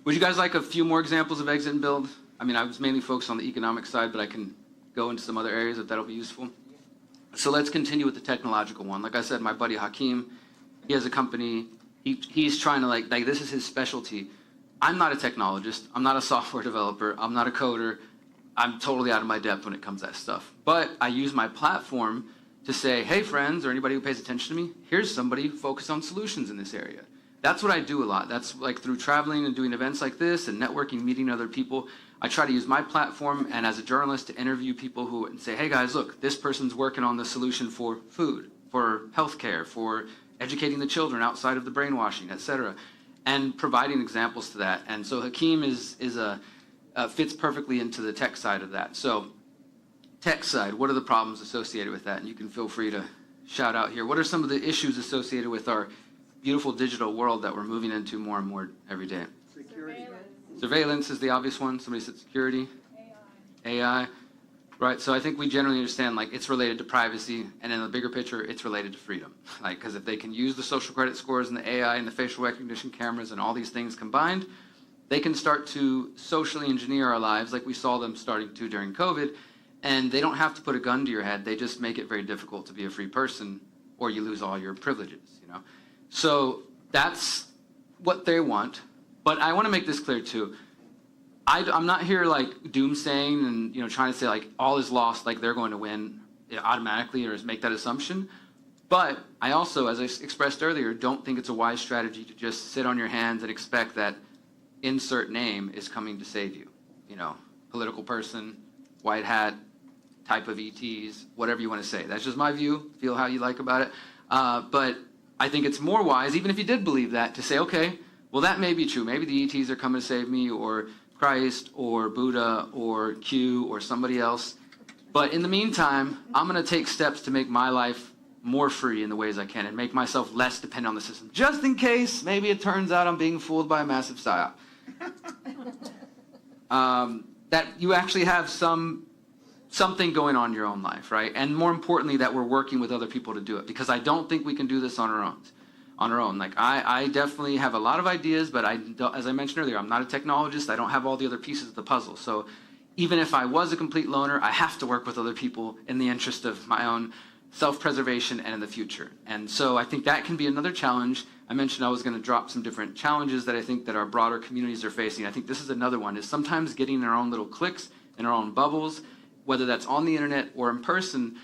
Would you guys like a few more examples of exit and build? I mean, I was mainly focused on the economic side, but I can go into some other areas if that'll be useful. So let's continue with the technological one. Like I said, my buddy Hakeem, he has a company. He's trying to like this is his specialty. I'm not a technologist. I'm not a software developer. I'm not a coder. I'm totally out of my depth when it comes to that stuff. But I use my platform to say, hey, friends, or anybody who pays attention to me, here's somebody focused on solutions in this area. That's what I do a lot. That's like through traveling and doing events like this and networking, meeting other people. I try to use my platform and as a journalist to interview people who and say, hey guys, look, this person's working on the solution for food, for healthcare, for educating the children outside of the brainwashing, etc., and providing examples to that. And so Hakeem fits perfectly into the tech side of that. So tech side, what are the problems associated with that? And you can feel free to shout out here. What are some of the issues associated with our beautiful digital world that we're moving into more and more every day? Security. Surveillance is the obvious one. Somebody said security. AI. Right, so I think we generally understand like it's related to privacy, and in the bigger picture, it's related to freedom. Like, because if they can use the social credit scores and the AI and the facial recognition cameras and all these things combined, they can start to socially engineer our lives like we saw them starting to during COVID, and they don't have to put a gun to your head. They just make it very difficult to be a free person, or you lose all your privileges, you know? So that's what they want. But I want to make this clear too. I'm not here like doomsaying and trying to say like all is lost, like they're going to win automatically or make that assumption. But I also, as I expressed earlier, don't think it's a wise strategy to just sit on your hands and expect that insert name is coming to save you. Political person, white hat, type of ETs, whatever you want to say. That's just my view. Feel how you like about it. But I think it's more wise, even if you did believe that, to say, okay, well, that may be true. Maybe the ETs are coming to save me, or Christ, or Buddha, or Q, or somebody else. But in the meantime, I'm going to take steps to make my life more free in the ways I can and make myself less dependent on the system, just in case maybe it turns out I'm being fooled by a massive psyop. That you actually have something going on in your own life, right? And more importantly, that we're working with other people to do it, because I don't think we can do this on our own. Like, I definitely have a lot of ideas, but as I mentioned earlier, I'm not a technologist. I don't have all the other pieces of the puzzle. So even if I was a complete loner, I have to work with other people in the interest of my own self-preservation and in the future. And so I think that can be another challenge. I mentioned I was going to drop some different challenges that I think that our broader communities are facing. I think this is another one, is sometimes getting in our own little cliques, in our own bubbles, whether that's on the internet or in person,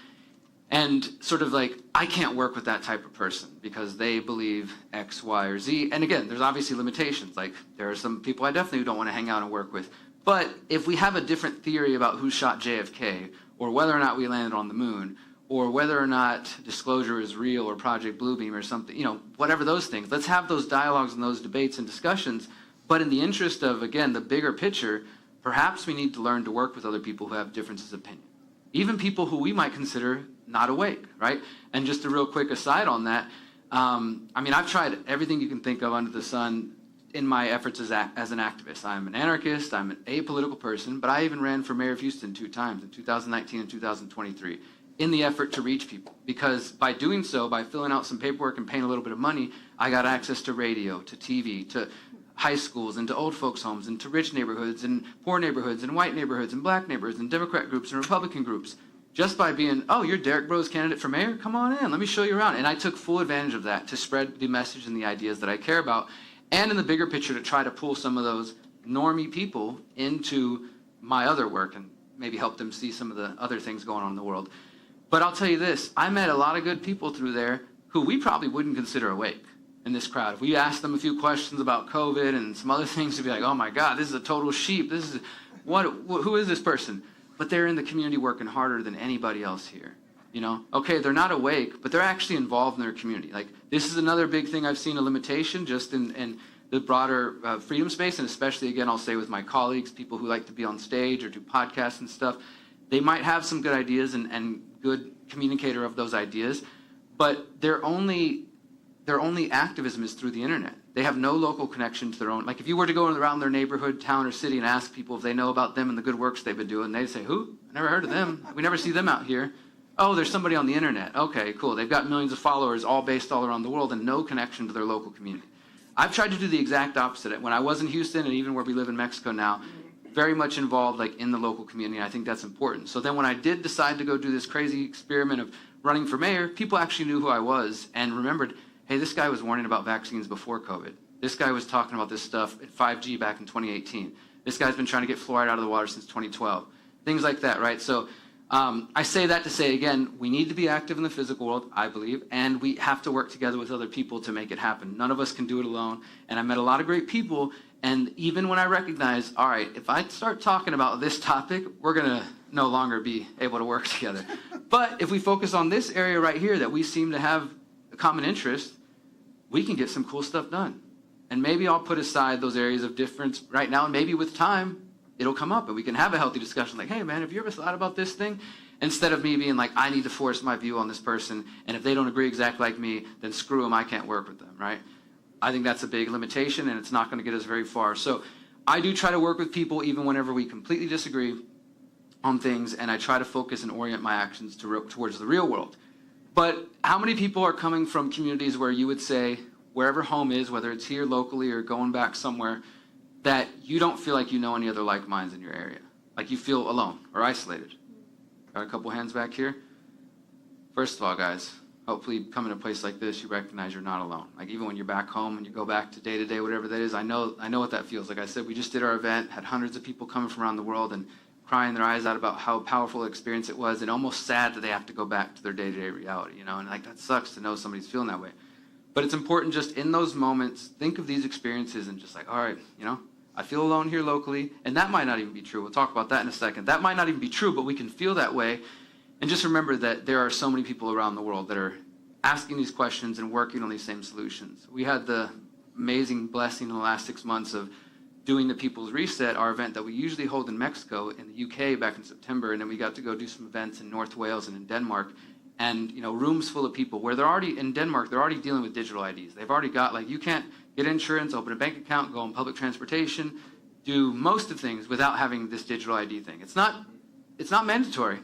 and sort of like, I can't work with that type of person because they believe X, Y, or Z. And again, there's obviously limitations. Like, there are some people I definitely don't want to hang out and work with. But if we have a different theory about who shot JFK, or whether or not we landed on the moon, or whether or not disclosure is real, or Project Bluebeam or something, whatever those things, let's have those dialogues and those debates and discussions. But in the interest of, again, the bigger picture, perhaps we need to learn to work with other people who have differences of opinion. Even people who we might consider not awake, right? And just a real quick aside on that, I've tried everything you can think of under the sun in my efforts as an activist. I'm an anarchist, I'm an apolitical person, but I even ran for mayor of Houston 2 times, in 2019 and 2023, in the effort to reach people. Because by doing so, by filling out some paperwork and paying a little bit of money, I got access to radio, to TV, to high schools, and to old folks' homes, and to rich neighborhoods, and poor neighborhoods, and white neighborhoods, and black neighborhoods, and Democrat groups, and Republican groups. Just by being, oh, you're Derrick Broze, candidate for mayor? Come on in, let me show you around. And I took full advantage of that to spread the message and the ideas that I care about, and in the bigger picture to try to pull some of those normie people into my other work and maybe help them see some of the other things going on in the world. But I'll tell you this, I met a lot of good people through there who we probably wouldn't consider awake in this crowd. If we asked them a few questions about COVID and some other things, they'd be like, oh my God, this is a total sheep. Who is this person? But they're in the community working harder than anybody else here. Okay, they're not awake, but they're actually involved in their community. Like, this is another big thing I've seen, a limitation just in the broader freedom space, and especially, again, I'll say with my colleagues, people who like to be on stage or do podcasts and stuff. They might have some good ideas and good communicator of those ideas, but their only activism is through the internet. They have no local connection to their own. Like if you were to go around their neighborhood, town, or city and ask people if they know about them and the good works they've been doing, they'd say, who? I never heard of them. We never see them out here. Oh, there's somebody on the internet. Okay, cool. They've got millions of followers all based all around the world and no connection to their local community. I've tried to do the exact opposite. When I was in Houston and even where we live in Mexico now, very much involved like in the local community. I think that's important. So then when I did decide to go do this crazy experiment of running for mayor, people actually knew who I was and remembered, hey, this guy was warning about vaccines before COVID. This guy was talking about this stuff at 5G back in 2018. This guy's been trying to get fluoride out of the water since 2012. Things like that, right? So I say that to say, again, we need to be active in the physical world, I believe, and we have to work together with other people to make it happen. None of us can do it alone. And I met a lot of great people, and even when I recognize, all right, if I start talking about this topic, we're going to no longer be able to work together. But if we focus on this area right here that we seem to have a common interest, we can get some cool stuff done. And maybe I'll put aside those areas of difference right now, and maybe with time, it'll come up and we can have a healthy discussion like, hey man, have you ever thought about this thing? Instead of me being like, I need to force my view on this person, and if they don't agree exactly like me, then screw them, I can't work with them, right? I think that's a big limitation, and it's not going to get us very far. So I do try to work with people even whenever we completely disagree on things, and I try to focus and orient my actions towards the real world. But how many people are coming from communities where you would say, wherever home is, whether it's here locally or going back somewhere, that you don't feel like you know any other like minds in your area? Like you feel alone or isolated? Got a couple hands back here. First of all, guys, hopefully coming to a place like this, you recognize you're not alone. Like even when you're back home and you go back to day, whatever that is, I know what that feels. Like I said, we just did our event, had hundreds of people coming from around the world and crying their eyes out about how powerful an experience it was, and almost sad that they have to go back to their day-to-day reality, you know? And like that sucks to know somebody's feeling that way. But it's important just in those moments, think of these experiences and just like, all right, you know, I feel alone here locally, and that might not even be true. We'll talk about that in a second. That might not even be true, but we can feel that way. And just remember that there are so many people around the world that are asking these questions and working on these same solutions. We had the amazing blessing in the last 6 months of doing the People's Reset, our event that we usually hold in Mexico, in the UK back in September, and then we got to go do some events in North Wales and in Denmark. And you know, rooms full of people where they're already in Denmark, they're already dealing with digital IDs. They've already got, like, you can't get insurance, open a bank account, go on public transportation, do most of things without having this digital ID thing. It's not mandatory,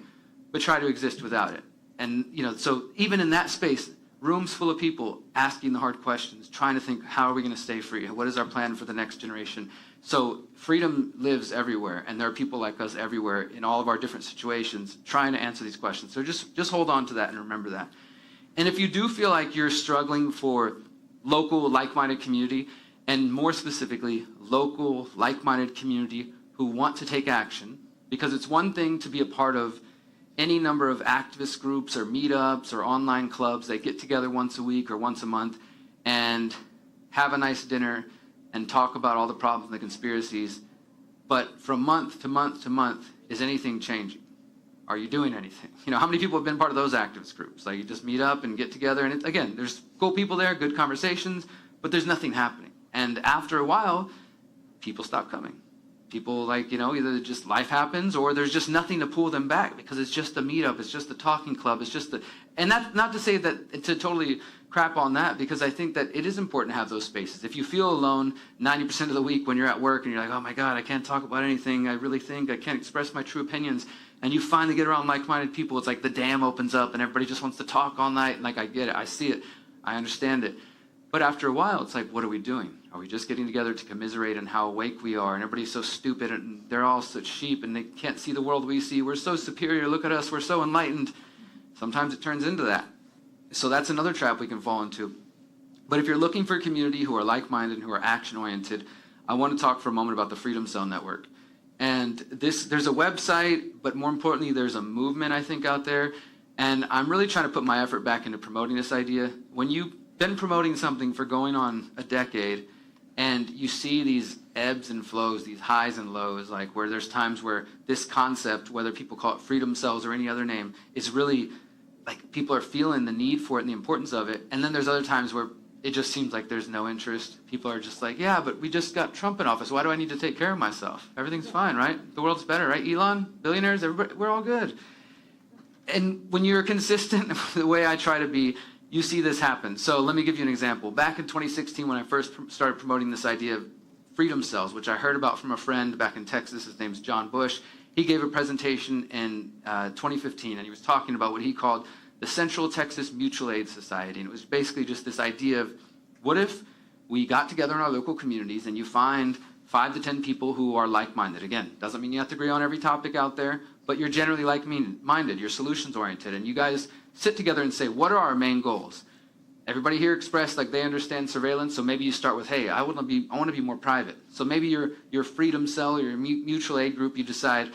but try to exist without it. And you know, so even in that space, rooms full of people asking the hard questions, trying to think, how are we going to stay free? What is our plan for the next generation? So freedom lives everywhere, and there are people like us everywhere in all of our different situations trying to answer these questions. So just hold on to that and remember that. And if you do feel like you're struggling for local like-minded community, and more specifically, local like-minded community who want to take action, because it's one thing to be a part of any number of activist groups or meetups or online clubs that get together once a week or once a month and have a nice dinner and talk about all the problems and the conspiracies. But from month to month to month, is anything changing? Are you doing anything? You know, how many people have been part of those activist groups? Like you just meet up and get together, and again, there's cool people there, good conversations, but there's nothing happening. And after a while, people stop coming. People, like, you know, either just life happens or there's just nothing to pull them back because it's just a meetup, it's just a talking club, it's just and that's not to say that to totally crap on that, because I think that it is important to have those spaces. If you feel alone 90% of the week when you're at work and you're like, oh my God, I can't talk about anything, I really think I can't express my true opinions, and you finally get around like-minded people, it's like the dam opens up and everybody just wants to talk all night. Like, I get it, I see it, I understand it. But after a while, it's like, what are we doing? Are we just getting together to commiserate on how awake we are, and everybody's so stupid and they're all such sheep and they can't see the world we see, we're so superior, look at us, we're so enlightened. Sometimes it turns into that. So that's another trap we can fall into. But if you're looking for a community who are like-minded, who are action-oriented, I want to talk for a moment about the Freedom Cell Network. And there's a website, but more importantly, there's a movement, I think, out there. And I'm really trying to put my effort back into promoting this idea. When you've been promoting something for going on a decade, and you see these ebbs and flows, these highs and lows, like where there's times where this concept, whether people call it freedom cells or any other name, is really, like, people are feeling the need for it and the importance of it. And then there's other times where it just seems like there's no interest. People are just like, yeah, but we just got Trump in office. Why do I need to take care of myself? Everything's fine, right? The world's better, right? Elon, billionaires, everybody, we're all good. And when you're consistent the way I try to be, you see this happen. So let me give you an example. Back in 2016, when I first started promoting this idea of freedom cells, which I heard about from a friend back in Texas, his name's John Bush. He gave a presentation in 2015, and he was talking about what he called the Central Texas Mutual Aid Society. And it was basically just this idea of, what if we got together in our local communities and you find 5 to 10 people who are like-minded. Again, doesn't mean you have to agree on every topic out there, but you're generally like-minded, you're solutions-oriented, and you guys sit together and say, what are our main goals? Everybody here expressed like they understand surveillance, so maybe you start with, hey, I want to be more private. So maybe your freedom cell or your mutual aid group, you decide,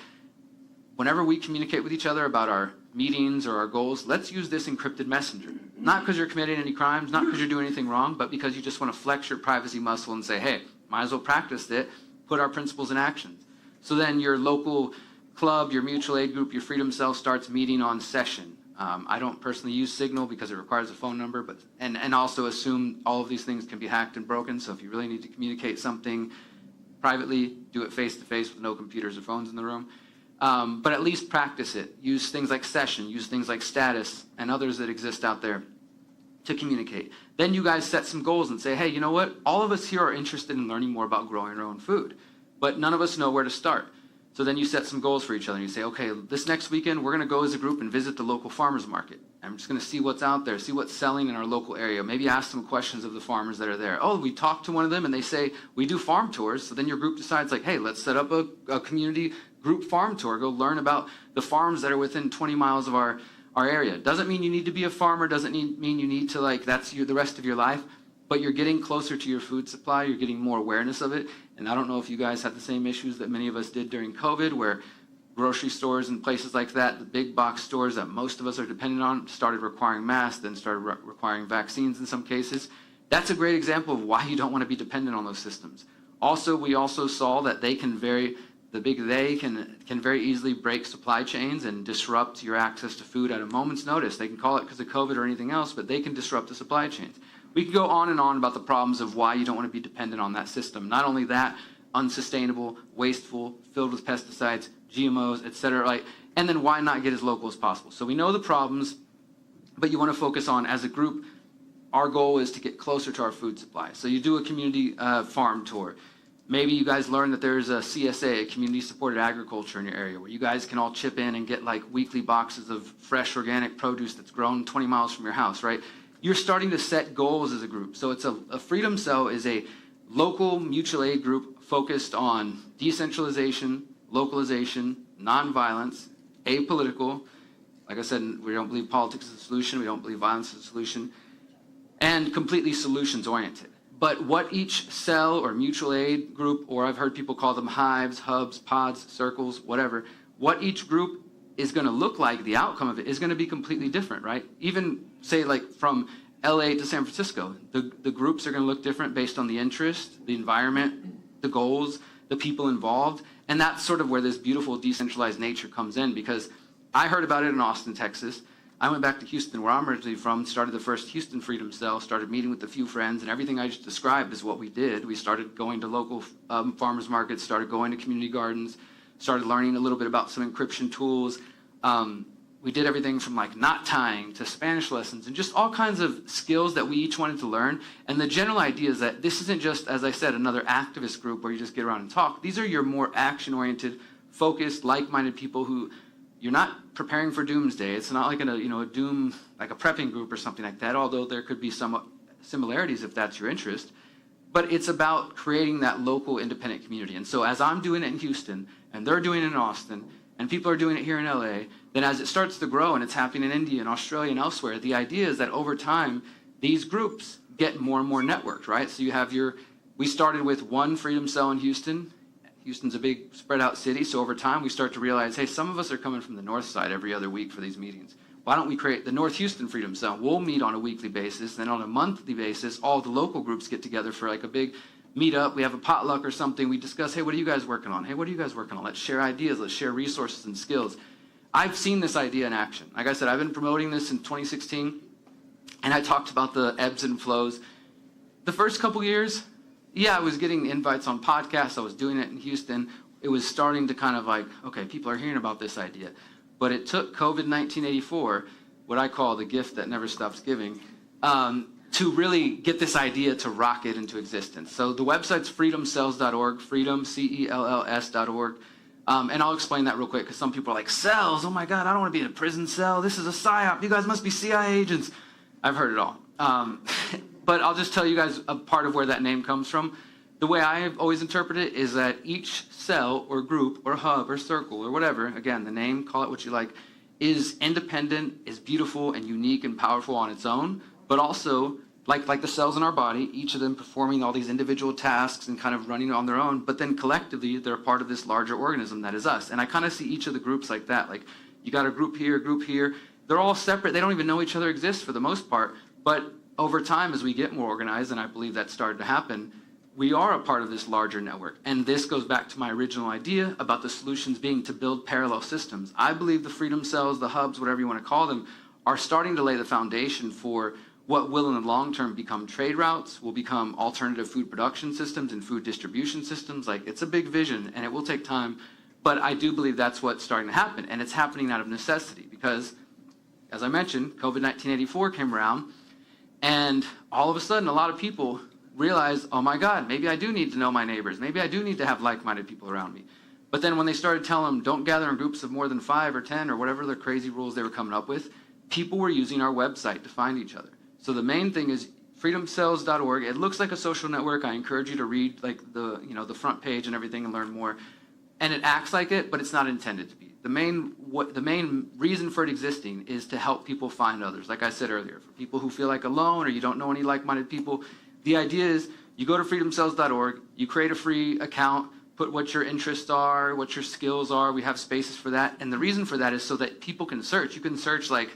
whenever we communicate with each other about our meetings or our goals, let's use this encrypted messenger. Not because you're committing any crimes, not because you're doing anything wrong, but because you just want to flex your privacy muscle and say, hey, might as well practice it, put our principles in action. So then your local club, your mutual aid group, your freedom cell starts meeting on session. I don't personally use Signal because it requires a phone number, but and also assume all of these things can be hacked and broken. So if you really need to communicate something privately, do it face-to-face with no computers or phones in the room. But at least practice it. Use things like session, use things like status, and others that exist out there to communicate. Then you guys set some goals and say, hey, you know what? All of us here are interested in learning more about growing our own food, but none of us know where to start. So then you set some goals for each other. And you say, okay, this next weekend, we're going to go as a group and visit the local farmers market. I'm just going to see what's out there, see what's selling in our local area. Maybe ask some questions of the farmers that are there. Oh, we talked to one of them and they say, we do farm tours. So then your group decides like, hey, let's set up a community group farm tour. Go learn about the farms that are within 20 miles of our area. Doesn't mean you need to be a farmer. Doesn't mean you need to that's the rest of your life. But you're getting closer to your food supply. You're getting more awareness of it. And I don't know if you guys had the same issues that many of us did during COVID, where grocery stores and places like that, the big box stores that most of us are dependent on, started requiring masks, then started requiring vaccines in some cases. That's a great example of why you don't want to be dependent on those systems. Also, we also saw that they can very easily break supply chains and disrupt your access to food at a moment's notice. They can call it because of COVID or anything else, but they can disrupt the supply chains. We could go on and on about the problems of why you don't want to be dependent on that system. Not only that, unsustainable, wasteful, filled with pesticides, GMOs, etc. And then why not get as local as possible? So we know the problems, but you want to focus on, as a group, our goal is to get closer to our food supply. So you do a community farm tour. Maybe you guys learn that there's a CSA, a community-supported agriculture in your area, where you guys can all chip in and get weekly boxes of fresh organic produce that's grown 20 miles from your house, right? You're starting to set goals as a group. So it's a Freedom Cell is a local mutual aid group focused on decentralization, localization, nonviolence, apolitical. Like I said, we don't believe politics is a solution. We don't believe violence is a solution. And completely solutions-oriented. But what each cell or mutual aid group, or I've heard people call them hives, hubs, pods, circles, whatever, what each group is going to look like, the outcome of it is going to be completely different, right? Even say from LA to San Francisco, the groups are going to look different based on the interest, the environment, the goals, the people involved. And that's sort of where this beautiful decentralized nature comes in, because I heard about it in Austin, Texas. I went back to Houston, where I'm originally from, started the first Houston Freedom Cell, started meeting with a few friends, and everything I just described is what we did. We started going to local farmers markets, started going to community gardens, started learning a little bit about some encryption tools. We did everything from knot tying to Spanish lessons and just all kinds of skills that we each wanted to learn. And the general idea is that this isn't just, as I said, another activist group where you just get around and talk. These are your more action-oriented, focused, like-minded people who you're not preparing for doomsday. It's not like a doom, like a prepping group or something like that, although there could be some similarities if that's your interest. But it's about creating that local independent community. And so as I'm doing it in Houston, and they're doing it in Austin, and people are doing it here in LA, then as it starts to grow, and it's happening in India and Australia and elsewhere, the idea is that over time, these groups get more and more networked, right? So you have we started with one Freedom Cell in Houston. Houston's a big spread out city, so over time we start to realize, hey, some of us are coming from the north side every other week for these meetings. Why don't we create the North Houston Freedom Cell? We'll meet on a weekly basis, then on a monthly basis, all the local groups get together for a big meetup. We have a potluck or something. We discuss, hey, what are you guys working on? Hey, what are you guys working on? Let's share ideas. Let's share resources and skills. I've seen this idea in action. Like I said, I've been promoting this in 2016, and I talked about the ebbs and flows. The first couple years, I was getting invites on podcasts. I was doing it in Houston. It was starting to okay, people are hearing about this idea. But it took COVID-1984, what I call the gift that never stops giving, to really get this idea to rocket into existence. So the website's freedomcells.org, freedom, cells.org. And I'll explain that real quick, because some people are like, cells, oh my God, I don't want to be in a prison cell. This is a psyop. You guys must be CIA agents. I've heard it all. But I'll just tell you guys a part of where that name comes from. The way I've always interpreted it is that each cell or group or hub or circle or whatever, again, the name, call it what you like, is independent, is beautiful and unique and powerful on its own, but also like the cells in our body, each of them performing all these individual tasks and kind of running on their own, but then collectively they're part of this larger organism that is us. And I kind of see each of the groups like that. Like you got a group here. They're all separate. They don't even know each other exist for the most part. But over time, as we get more organized, and I believe that started to happen, we are a part of this larger network. And this goes back to my original idea about the solutions being to build parallel systems. I believe the freedom cells, the hubs, whatever you want to call them, are starting to lay the foundation for what will in the long term become trade routes, will become alternative food production systems and food distribution systems. Like, it's a big vision and it will take time, but I do believe that's what's starting to happen. And it's happening out of necessity because, as I mentioned, COVID-1984 came around, and all of a sudden a lot of people realized, oh my God, maybe I do need to know my neighbors. Maybe I do need to have like-minded people around me. But then when they started telling them, don't gather in groups of more than 5 or 10 or whatever the crazy rules they were coming up with, people were using our website to find each other. So the main thing is freedomcells.org. It looks like a social network. I encourage you to read like the front page and everything and learn more. And it acts like it, but it's not intended to be. The main reason for it existing is to help people find others. Like I said earlier, for people who feel like alone or you don't know any like-minded people, the idea is you go to freedomcells.org, you create a free account, put what your interests are, what your skills are. We have spaces for that. And the reason for that is so that people can search. You can search like,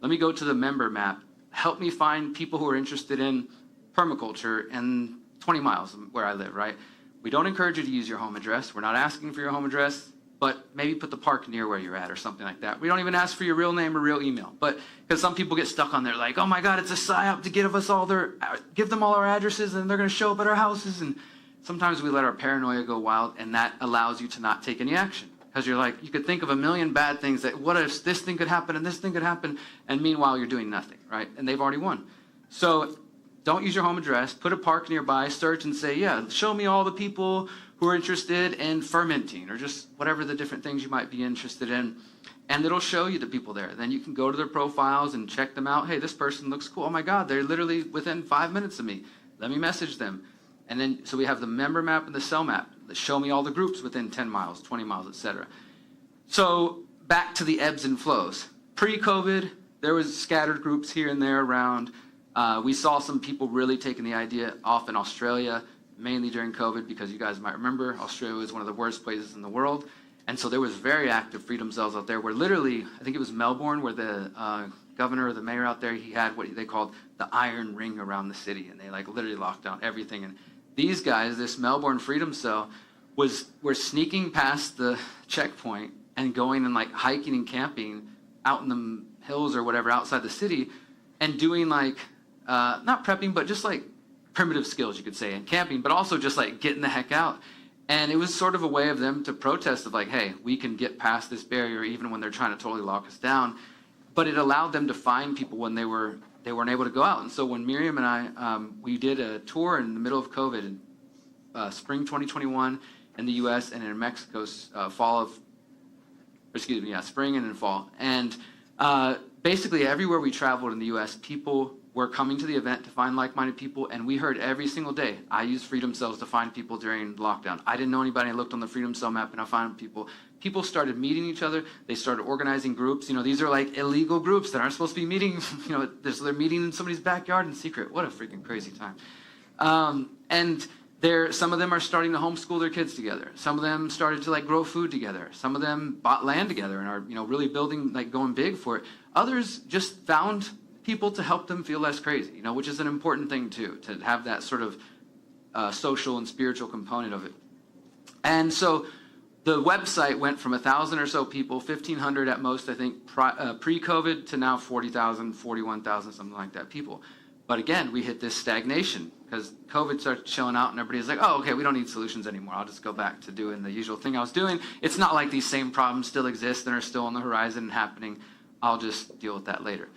let me go to the member map. Help me find people who are interested in permaculture in 20 miles where I live, right? We don't encourage you to use your home address. We're not asking for your home address, but maybe put the park near where you're at or something like that. We don't even ask for your real name or real email, but because some people get stuck on there like, oh my God, it's a psyop to give them all our addresses and they're going to show up at our houses. And sometimes we let our paranoia go wild, and that allows you to not take any action. Because you're like, you could think of a million bad things that, what if this thing could happen and this thing could happen, and meanwhile you're doing nothing, right? And they've already won. So don't use your home address, put a park nearby, search and say, yeah, show me all the people who are interested in fermenting or just whatever the different things you might be interested in. And it'll show you the people there. Then you can go to their profiles and check them out. Hey, this person looks cool. Oh my God, they're literally within 5 minutes of me. Let me message them. And then, so we have the member map and the cell map that show me all the groups within 10 miles, 20 miles, etc. So back to the ebbs and flows. Pre-COVID, there was scattered groups here and there around. We saw some people really taking the idea off in Australia, mainly during COVID, because you guys might remember, Australia was one of the worst places in the world. And so there was very active freedom cells out there where literally, I think it was Melbourne, where the governor or the mayor out there, he had what they called the iron ring around the city. And they like literally locked down everything. And these guys, this Melbourne Freedom Cell, were sneaking past the checkpoint and going and like hiking and camping out in the hills or whatever outside the city and doing like, not prepping, but just like primitive skills, you could say, and camping, but also just like getting the heck out. And it was sort of a way of them to protest of like, hey, we can get past this barrier even when they're trying to totally lock us down. But it allowed them to find people when they weren't able to go out. And so when Miriam and I, we did a tour in the middle of COVID in spring 2021 in the U.S. and in Mexico, spring and in fall. And basically everywhere we traveled in the U.S., people were coming to the event to find like-minded people, and we heard every single day, I used Freedom Cells to find people during lockdown. I didn't know anybody. I looked on the Freedom Cell map and I found people. People started meeting each other. They started organizing groups. These are like illegal groups that aren't supposed to be meeting. So they're meeting in somebody's backyard in secret. What a freaking crazy time. And some of them are starting to homeschool their kids together. Some of them started to like grow food together. Some of them bought land together and are really building, like going big for it. Others just found people to help them feel less crazy, which is an important thing too, to have that sort of social and spiritual component of it. And so the website went from 1,000 or so people, 1,500 at most, I think, pre-COVID, to now 40,000, 41,000, something like that people. But again, we hit this stagnation because COVID started chilling out and everybody's like, oh, okay, we don't need solutions anymore. I'll just go back to doing the usual thing I was doing. It's not like these same problems still exist and are still on the horizon and happening. I'll just deal with that later.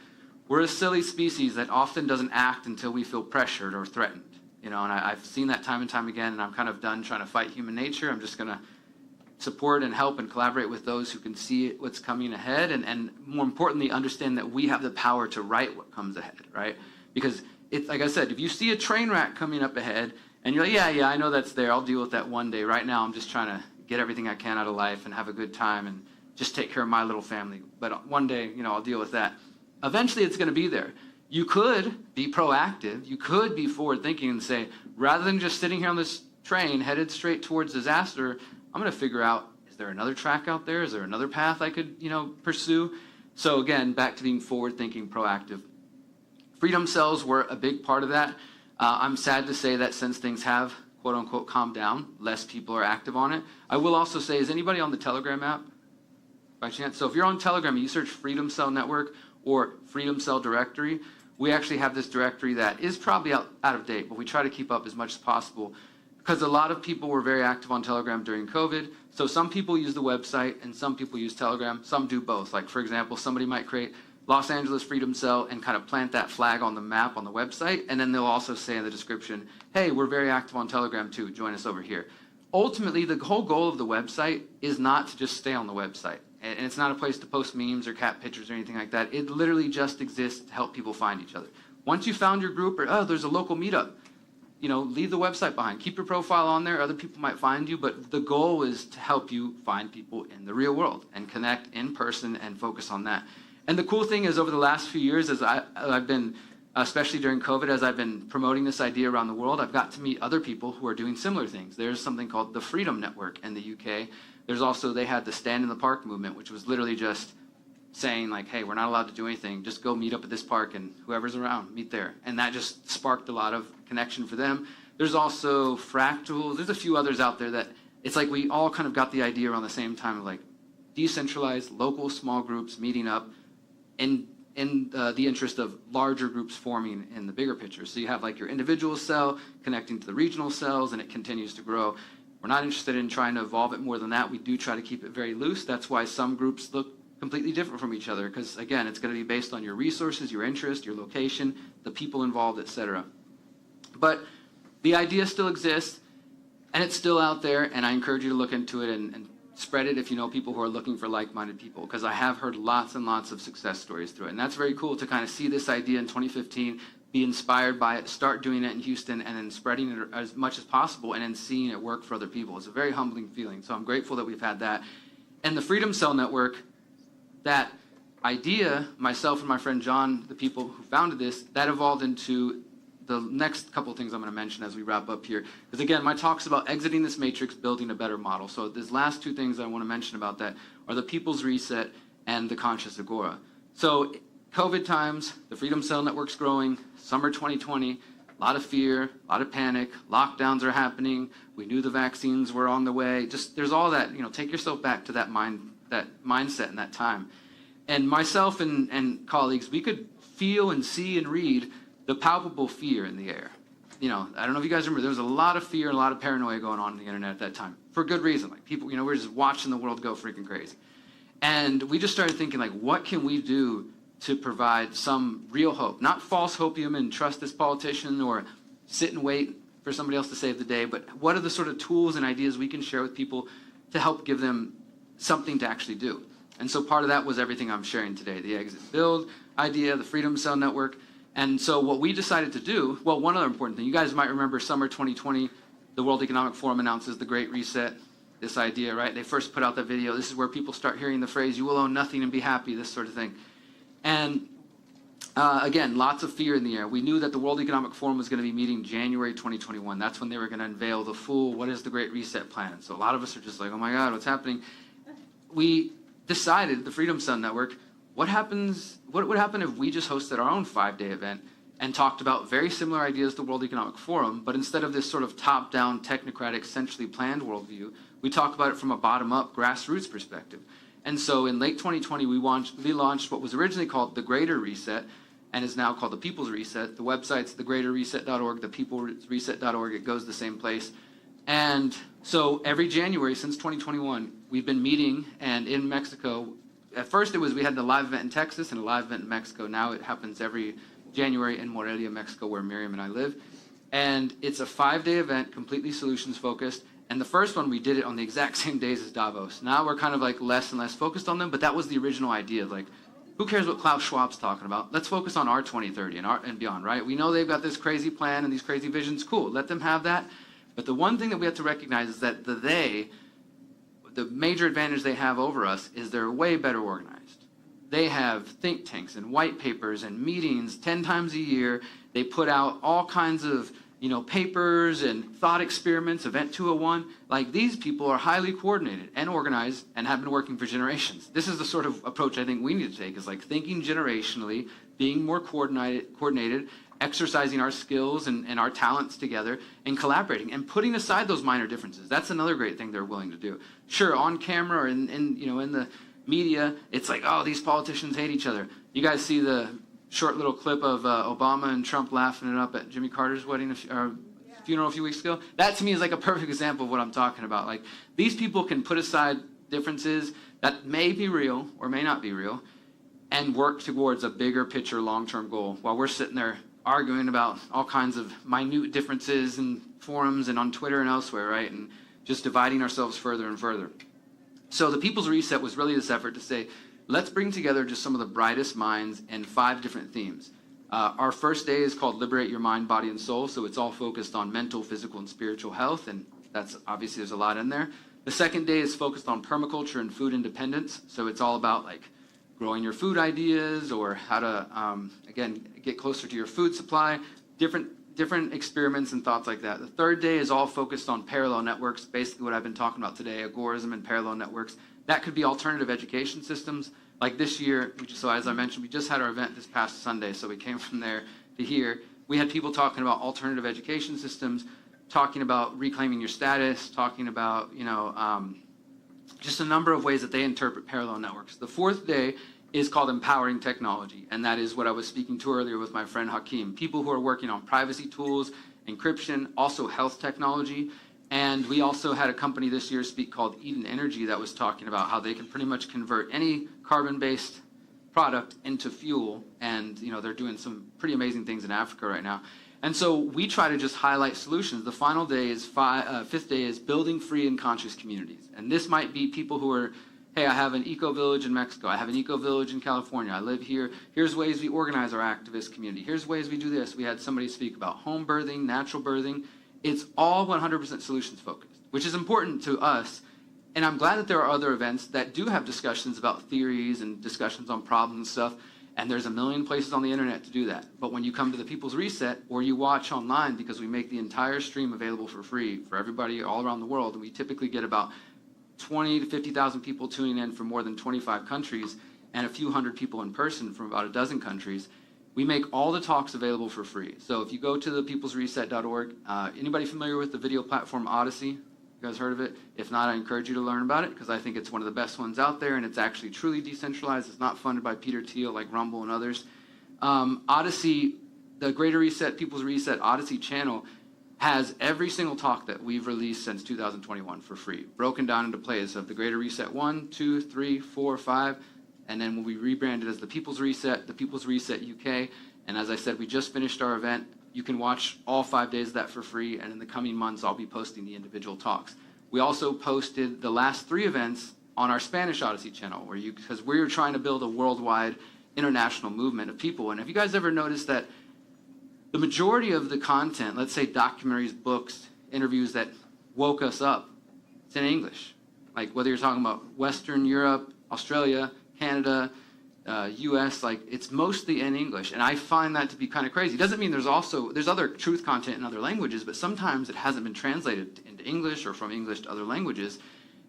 we're a silly species that often doesn't act until we feel pressured or threatened. And I've seen that time and time again, and I'm kind of done trying to fight human nature. I'm just going to support and help and collaborate with those who can see what's coming ahead, and more importantly, understand that we have the power to write what comes ahead, right? Because it's like I said, if you see a train wreck coming up ahead, and you're like, yeah, I know that's there, I'll deal with that one day. Right now, I'm just trying to get everything I can out of life and have a good time and just take care of my little family. But one day, I'll deal with that. Eventually, it's going to be there. You could be proactive. You could be forward-thinking and say, rather than just sitting here on this train headed straight towards disaster, I'm going to figure out, is there another track out there? Is there another path I could, pursue? So again, back to being forward-thinking, proactive. Freedom cells were a big part of that. I'm sad to say that since things have, quote-unquote, calmed down, less people are active on it. I will also say, is anybody on the Telegram app by chance? So if you're on Telegram and you search Freedom Cell Network or Freedom Cell Directory, we actually have this directory that is probably out of date, but we try to keep up as much as possible because a lot of people were very active on Telegram during COVID. So some people use the website and some people use Telegram. Some do both. Like, for example, somebody might create Los Angeles Freedom Cell and kind of plant that flag on the map on the website, and then they'll also say in the description, hey, we're very active on Telegram too, join us over here. Ultimately, the whole goal of the website is not to just stay on the website, and it's not a place to post memes or cat pictures or anything like that. It literally just exists to help people find each other. Once you found your group, or there's a local meetup, leave the website behind. Keep your profile on there. Other people might find you, but the goal is to help you find people in the real world and connect in person and focus on that. And the cool thing is, over the last few years, as I've been, especially during COVID, as I've been promoting this idea around the world, I've got to meet other people who are doing similar things. There's something called the Freedom Network in the UK. There's also, they had the Stand in the Park movement, which was literally just saying like, hey, we're not allowed to do anything. Just go meet up at this park and whoever's around, meet there. And that just sparked a lot of connection for them. There's also Fractals. There's a few others out there that it's like we all kind of got the idea around the same time of like decentralized, local, small groups meeting up in the interest of larger groups forming in the bigger picture. So you have like your individual cell connecting to the regional cells, and it continues to grow. We're not interested in trying to evolve it more than that. We do try to keep it very loose. That's why some groups look completely different from each other, because again, it's going to be based on your resources, your interest, your location, the people involved, etc. But the idea still exists, and it's still out there, and I encourage you to look into it and spread it if you know people who are looking for like-minded people, because I have heard lots and lots of success stories through it. And that's very cool to kind of see this idea in 2015, be inspired by it, start doing it in Houston, and then spreading it as much as possible, and then seeing it work for other people. It's a very humbling feeling. So I'm grateful that we've had that. And the Freedom Cell Network, that idea, myself and my friend John, the people who founded this, that evolved into the next couple of things I'm going to mention as we wrap up here. Because again, my talk's about exiting this matrix, building a better model. So these last two things I want to mention about that are the People's Reset and the Conscious Agora. So COVID times, the Freedom Cell Network's growing, summer 2020, a lot of fear, a lot of panic, lockdowns are happening, we knew the vaccines were on the way, just there's all that, take yourself back to that mindset in that time. And myself and colleagues, we could feel and see and read the palpable fear in the air. I don't know if you guys remember, there was a lot of fear and a lot of paranoia going on the internet at that time, for good reason. Like people, we were just watching the world go freaking crazy. And we just started thinking, like, what can we do to provide some real hope? Not false hopium and trust this politician or sit and wait for somebody else to save the day, but what are the sort of tools and ideas we can share with people to help give them something to actually do? And so part of that was everything I'm sharing today, the Exit Build idea, the Freedom Cell Network. And so what we decided to do, well, one other important thing, you guys might remember summer 2020, the World Economic Forum announces the Great Reset, this idea, right? They first put out that video. This is where people start hearing the phrase, you will own nothing and be happy, this sort of thing. And again, lots of fear in the air. We knew that the World Economic Forum was going to be meeting January 2021. That's when they were going to unveil the full, what is the Great Reset plan? So a lot of us are just like, oh my God, what's happening? We decided, the Freedom Cell Network, what would happen if we just hosted our own 5-day event and talked about very similar ideas to the World Economic Forum, but instead of this sort of top-down, technocratic, centrally planned worldview, we talk about it from a bottom-up, grassroots perspective. And so in late 2020, we launched what was originally called the Greater Reset and is now called the People's Reset. The website's thegreaterreset.org, thepeoplesreset.org. It goes the same place. And so every January since 2021, we've been meeting, and in Mexico, at first we had the live event in Texas and a live event in Mexico. Now it happens every January in Morelia, Mexico, where Miriam and I live. And it's a 5-day event, completely solutions focused. And the first one, we did it on the exact same days as Davos. Now we're kind of like less and less focused on them, but that was the original idea. Like, who cares what Klaus Schwab's talking about? Let's focus on our 2030 and beyond, right? We know they've got this crazy plan and these crazy visions. Cool, let them have that. But the one thing that we have to recognize is that the major advantage they have over us is they're way better organized. They have think tanks and white papers and meetings 10 times a year. They put out all kinds of papers and thought experiments, Event 201. Like, these people are highly coordinated and organized and have been working for generations. This is the sort of approach I think we need to take, is like thinking generationally, being more coordinated, exercising our skills and our talents together, and collaborating and putting aside those minor differences. That's another great thing they're willing to do. Sure, on camera or in the media, it's like, oh, these politicians hate each other. You guys see the short little clip of Obama and Trump laughing it up at Jimmy Carter's wedding funeral a few weeks ago? That to me is like a perfect example of what I'm talking about. Like, these people can put aside differences that may be real or may not be real and work towards a bigger picture long-term goal while we're sitting there arguing about all kinds of minute differences in forums and on Twitter and elsewhere, right? And just dividing ourselves further and further. So the People's Reset was really this effort to say, let's bring together just some of the brightest minds in 5 different themes. Our first day is called Liberate Your Mind, Body, and Soul, so it's all focused on mental, physical, and spiritual health, and that's obviously there's a lot in there. The second day is focused on permaculture and food independence, so it's all about like growing your food ideas or how to, again, get closer to your food supply, different experiments and thoughts like that. The third day is all focused on parallel networks, basically what I've been talking about today, agorism and parallel networks. That could be alternative education systems. Like this year, so as I mentioned, we just had our event this past Sunday, so we came from there to here. We had people talking about alternative education systems, talking about reclaiming your status, talking about, just a number of ways that they interpret parallel networks. The fourth day is called Empowering Technology, and that is what I was speaking to earlier with my friend Hakeem. People who are working on privacy tools, encryption, also health technology. And we also had a company this year speak called Eden Energy that was talking about how they can pretty much convert any carbon-based product into fuel. And they're doing some pretty amazing things in Africa right now. And so we try to just highlight solutions. The final day is fifth day is building free and conscious communities. And this might be people who are, hey, I have an eco-village in Mexico. I have an eco-village in California. I live here. Here's ways we organize our activist community. Here's ways we do this. We had somebody speak about home birthing, natural birthing. It's all 100% solutions focused, which is important to us. And I'm glad that there are other events that do have discussions about theories and discussions on problems and stuff. And there's a million places on the internet to do that. But when you come to the People's Reset or you watch online, because we make the entire stream available for free for everybody all around the world, and we typically get about 20 to 50,000 people tuning in from more than 25 countries and a few hundred people in person from about a dozen countries. We make all the talks available for free. So if you go to the peoplesreset.org, anybody familiar with the video platform Odyssey? You guys heard of it? If not, I encourage you to learn about it because I think it's one of the best ones out there and it's actually truly decentralized. It's not funded by Peter Thiel like Rumble and others. Odyssey, the Greater Reset, People's Reset Odyssey channel has every single talk that we've released since 2021 for free, broken down into plays of the Greater Reset 1, 2, 3, 4, 5, and then when we rebranded as the People's Reset UK. And as I said, we just finished our event. You can watch all 5 days of that for free, and in the coming months, I'll be posting the individual talks. We also posted the last 3 events on our Spanish Odyssey channel, because we're trying to build a worldwide international movement of people. And have you guys ever noticed that the majority of the content, let's say documentaries, books, interviews that woke us up, it's in English. Like whether you're talking about Western Europe, Australia, Canada, US, like it's mostly in English. And I find that to be kind of crazy. It doesn't mean there's other truth content in other languages, but sometimes it hasn't been translated into English or from English to other languages.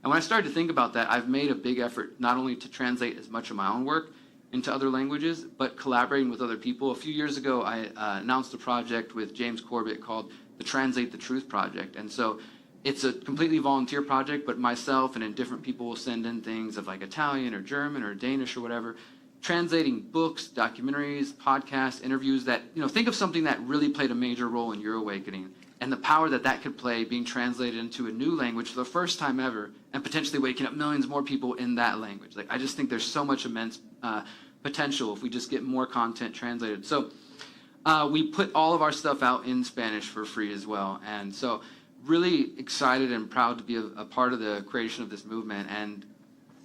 And when I started to think about that, I've made a big effort not only to translate as much of my own work into other languages, but collaborating with other people. A few years ago, I announced a project with James Corbett called the Translate the Truth Project. And so it's a completely volunteer project, but myself and then different people will send in things of like Italian or German or Danish or whatever, translating books, documentaries, podcasts, interviews that, think of something that really played a major role in your awakening and the power that that could play being translated into a new language for the first time ever, and potentially waking up millions more people in that language. Like, I just think there's so much immense potential if we just get more content translated. So we put all of our stuff out in Spanish for free as well. And so really excited and proud to be a part of the creation of this movement. And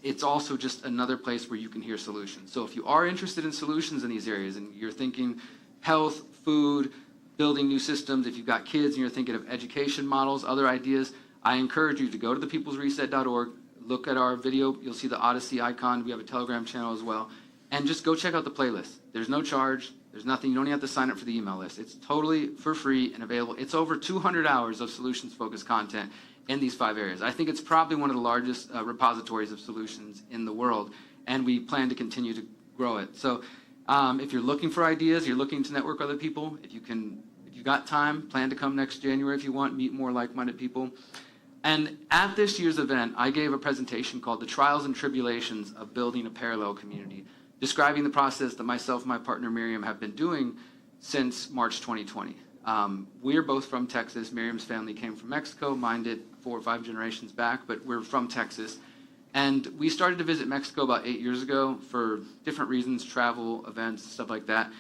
it's also just another place where you can hear solutions. So if you are interested in solutions in these areas and you're thinking health, food, building new systems, if you've got kids and you're thinking of education models, other ideas, I encourage you to go to thepeoplesreset.org, look at our video, you'll see the Odyssey icon, we have a Telegram channel as well, and just go check out the playlist. There's no charge, there's nothing, you don't even have to sign up for the email list. It's totally for free and available. It's over 200 hours of solutions-focused content in these 5 areas. I think it's probably one of the largest repositories of solutions in the world, and we plan to continue to grow it. So if you're looking for ideas, you're looking to network with other people, if you got time, plan to come next January if you want, meet more like-minded people. And at this year's event, I gave a presentation called The Trials and Tribulations of Building a Parallel Community, describing the process that myself and my partner Miriam have been doing since March 2020. We're both from Texas. Miriam's family came from Mexico. Mine did 4 or 5 generations back, but we're from Texas. And we started to visit Mexico about 8 years ago for different reasons, travel, events, stuff like that.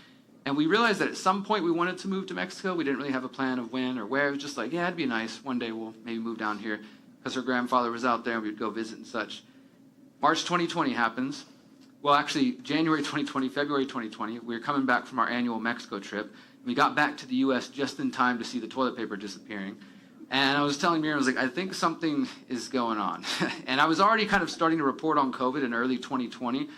And we realized that at some point we wanted to move to Mexico. We didn't really have a plan of when or where. It was just like, yeah, it'd be nice. One day we'll maybe move down here, because her grandfather was out there and we'd go visit and such. March 2020 happens. Well, actually, January 2020, February 2020, we were coming back from our annual Mexico trip. We got back to the U.S. just in time to see the toilet paper disappearing. And I was telling Miriam, I was like, I think something is going on. And I was already kind of starting to report on COVID in early 2020.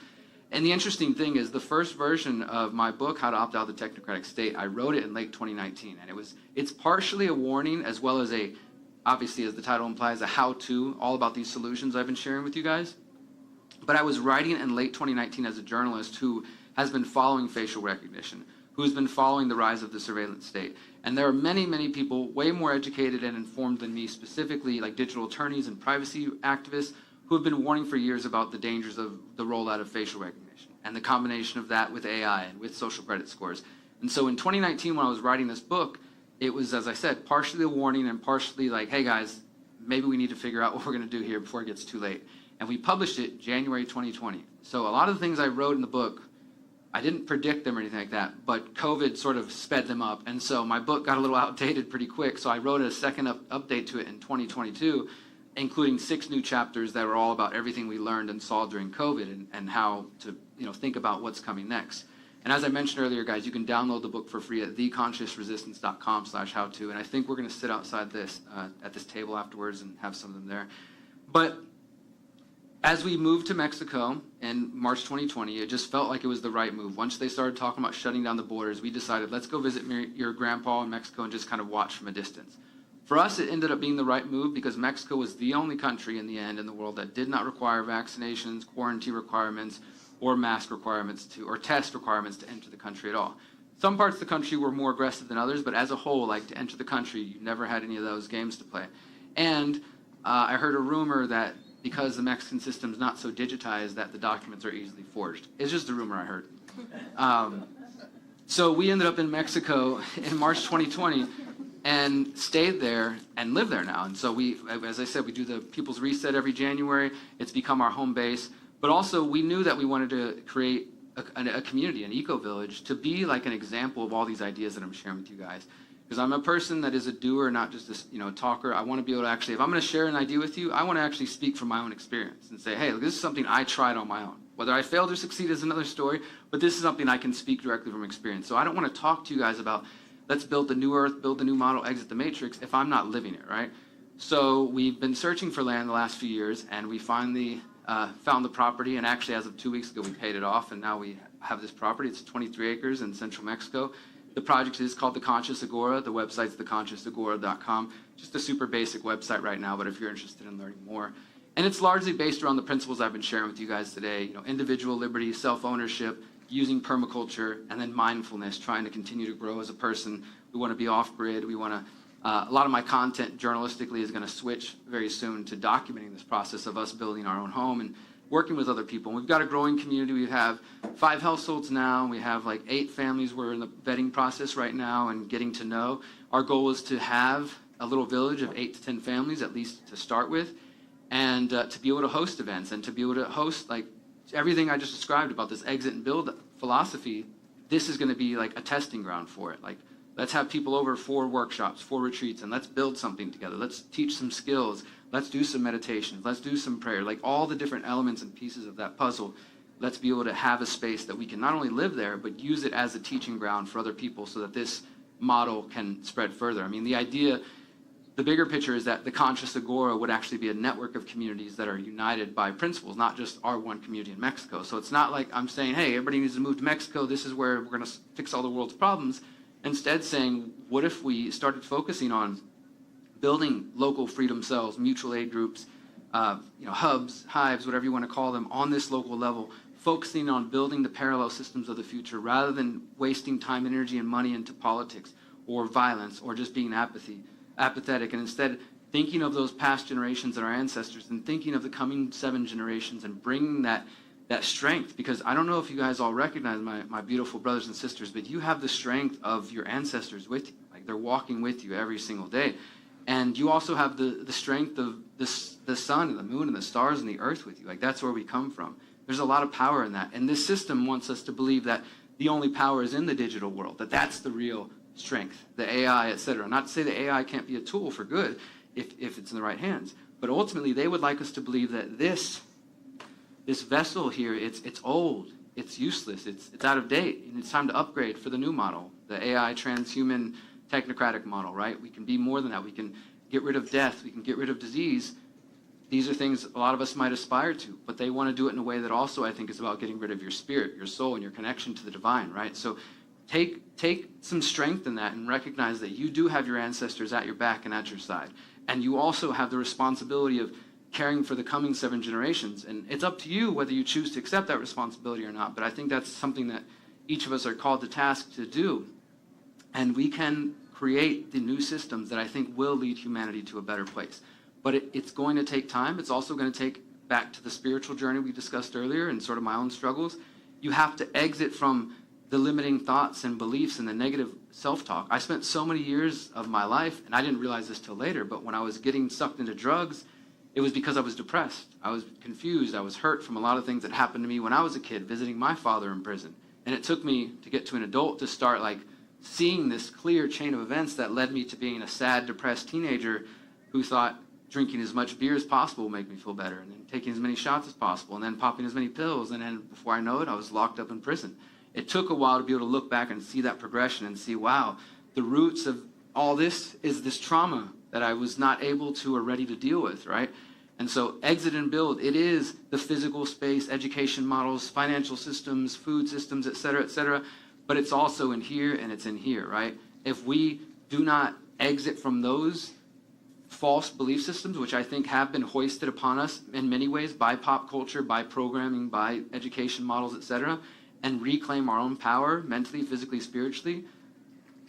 And the interesting thing is, the first version of my book, How to Opt Out of the Technocratic State, I wrote it in late 2019. And it's partially a warning, as well as obviously, as the title implies, a how-to, all about these solutions I've been sharing with you guys. But I was writing in late 2019 as a journalist who has been following facial recognition, who's been following the rise of the surveillance state. And there are many, many people way more educated and informed than me, specifically like digital attorneys and privacy activists, who have been warning for years about the dangers of the rollout of facial recognition and the combination of that with AI and with social credit scores. And so in 2019, when I was writing this book, it was, as I said, partially a warning and partially like, hey guys, maybe we need to figure out what we're going to do here before it gets too late. And we published it January 2020. So a lot of the things I wrote in the book, I didn't predict them or anything like that, but COVID sort of sped them up. And so my book got a little outdated pretty quick. So I wrote a second update to it in 2022, including 6 new chapters that were all about everything we learned and saw during COVID and how to think about what's coming next. And as I mentioned earlier, guys, you can download the book for free at theconsciousresistance.com/how-to. And I think we're going to sit outside this at this table afterwards and have some of them there. But as we moved to Mexico in March 2020, it just felt like it was the right move. Once they started talking about shutting down the borders, we decided, let's go visit your grandpa in Mexico and just kind of watch from a distance. For us, it ended up being the right move because Mexico was the only country in the end in the world that did not require vaccinations, quarantine requirements, or mask requirements or test requirements to enter the country at all. Some parts of the country were more aggressive than others, but as a whole, like to enter the country, you never had any of those games to play. And I heard a rumor that because the Mexican system's not so digitized that the documents are easily forged. It's just a rumor I heard. So we ended up in Mexico in March 2020 and stayed there and live there now. And so we, as I said, we do the People's Reset every January. It's become our home base. But also we knew that we wanted to create a community, an eco-village, to be like an example of all these ideas that I'm sharing with you guys. Because I'm a person that is a doer, not just a talker. I want to be able to actually, if I'm going to share an idea with you, I want to actually speak from my own experience and say, hey, look, this is something I tried on my own. Whether I failed or succeed is another story, but this is something I can speak directly from experience. So I don't want to talk to you guys about, let's build the new earth, build the new model, exit the matrix, if I'm not living it, right? So we've been searching for land the last few years, and we finally found the property, and actually as of 2 weeks ago, we paid it off, and now we have this property. It's 23 acres in central Mexico. The project is called the Conscious Agora. The website's theconsciousagora.com. Just a super basic website right now, but if you're interested in learning more. And it's largely based around the principles I've been sharing with you guys today. Individual liberty, self-ownership, using permaculture, and then mindfulness, trying to continue to grow as a person. We want to be off-grid. We want to, a lot of my content journalistically is going to switch very soon to documenting this process of us building our own home and working with other people. And we've got a growing community. We have 5 households now. We have like 8 families we're in the vetting process right now and getting to know. Our goal is to have a little village of 8 to 10 families, at least to start with, and to be able to host events and to be able to host like everything I just described about this exit and build philosophy. This is going to be like a testing ground for it. Like, let's have people over for workshops, for retreats, and let's build something together. Let's teach some skills. Let's do some meditation. Let's do some prayer. Like all the different elements and pieces of that puzzle. Let's be able to have a space that we can not only live there, but use it as a teaching ground for other people so that this model can spread further. I mean, the idea, the bigger picture is that the Conscious Agora would actually be a network of communities that are united by principles, not just our one community in Mexico. So it's not like I'm saying, hey, everybody needs to move to Mexico. This is where we're going to fix all the world's problems. Instead saying, what if we started focusing on building local freedom cells, mutual aid groups, hubs, hives, whatever you want to call them, on this local level, focusing on building the parallel systems of the future rather than wasting time, energy, and money into politics or violence or just being apathetic, and instead thinking of those past generations and our ancestors and thinking of the coming 7 generations and bringing that strength. Because I don't know if you guys all recognize my beautiful brothers and sisters, but you have the strength of your ancestors with you. Like, they're walking with you every single day. And you also have the strength of the sun and the moon and the stars and the earth with you. Like, that's where we come from. There's a lot of power in that. And this system wants us to believe that the only power is in the digital world, that that's the real strength, the AI, etc. Not to say that AI can't be a tool for good if it's in the right hands. But ultimately, they would like us to believe that this vessel here, it's old, it's useless, it's out of date, and it's time to upgrade for the new model, the AI transhuman technocratic model, right? We can be more than that. We can get rid of death. We can get rid of disease. These are things a lot of us might aspire to, but they want to do it in a way that also, I think, is about getting rid of your spirit, your soul, and your connection to the divine, right? So take some strength in that and recognize that you do have your ancestors at your back and at your side. And you also have the responsibility of caring for the coming 7 generations. And it's up to you whether you choose to accept that responsibility or not. But I think that's something that each of us are called to task to do. And we can create the new systems that I think will lead humanity to a better place. But it's going to take time. It's also going to take, back to the spiritual journey we discussed earlier and sort of my own struggles, you have to exit from the limiting thoughts and beliefs and the negative self-talk. I spent so many years of my life, and I didn't realize this till later, but when I was getting sucked into drugs, it was because I was depressed. I was confused. I was hurt from a lot of things that happened to me when I was a kid, visiting my father in prison. And it took me to get to an adult to start seeing this clear chain of events that led me to being a sad, depressed teenager who thought drinking as much beer as possible would make me feel better, and then taking as many shots as possible, and then popping as many pills, and then before I know it, I was locked up in prison. It took a while to be able to look back and see that progression and see, wow, the roots of all this is this trauma that I was not able to or ready to deal with, right? And so exit and build, it is the physical space, education models, financial systems, food systems, et cetera, but it's also in here and it's in here, right? If we do not exit from those false belief systems, which I think have been hoisted upon us in many ways by pop culture, by programming, by education models, et cetera, and reclaim our own power mentally, physically, spiritually,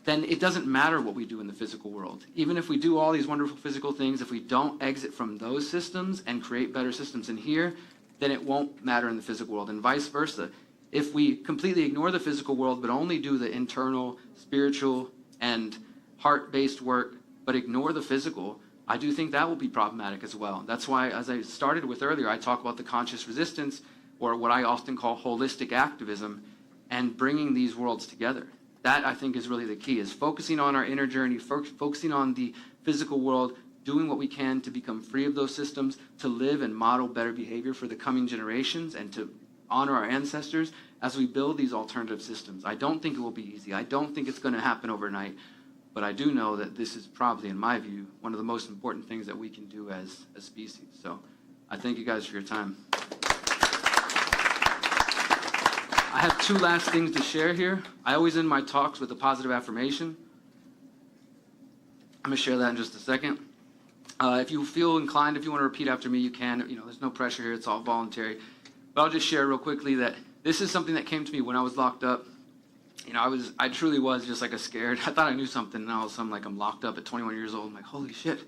then it doesn't matter what we do in the physical world. Even if we do all these wonderful physical things, if we don't exit from those systems and create better systems in here, then it won't matter in the physical world, and vice versa. If we completely ignore the physical world but only do the internal, spiritual, and heart-based work, but ignore the physical, I do think that will be problematic as well. That's why, as I started with earlier, I talk about the conscious resistance, or what I often call holistic activism, and bringing these worlds together. That, I think, is really the key, is focusing on our inner journey, focusing on the physical world, doing what we can to become free of those systems, to live and model better behavior for the coming generations, and to honor our ancestors as we build these alternative systems. I don't think it will be easy. I don't think it's going to happen overnight. But I do know that this is probably, in my view, one of the most important things that we can do as a species. So I thank you guys for your time. I have 2 last things to share here. I always end my talks with a positive affirmation. I'm going to share that in just a second. If you feel inclined, if you want to repeat after me, you can. There's no pressure here. It's all voluntary. But I'll just share real quickly that this is something that came to me when I was locked up. I truly was just like a scared. I thought I knew something, and all of a sudden, I'm locked up at 21 years old. I'm like, holy shit,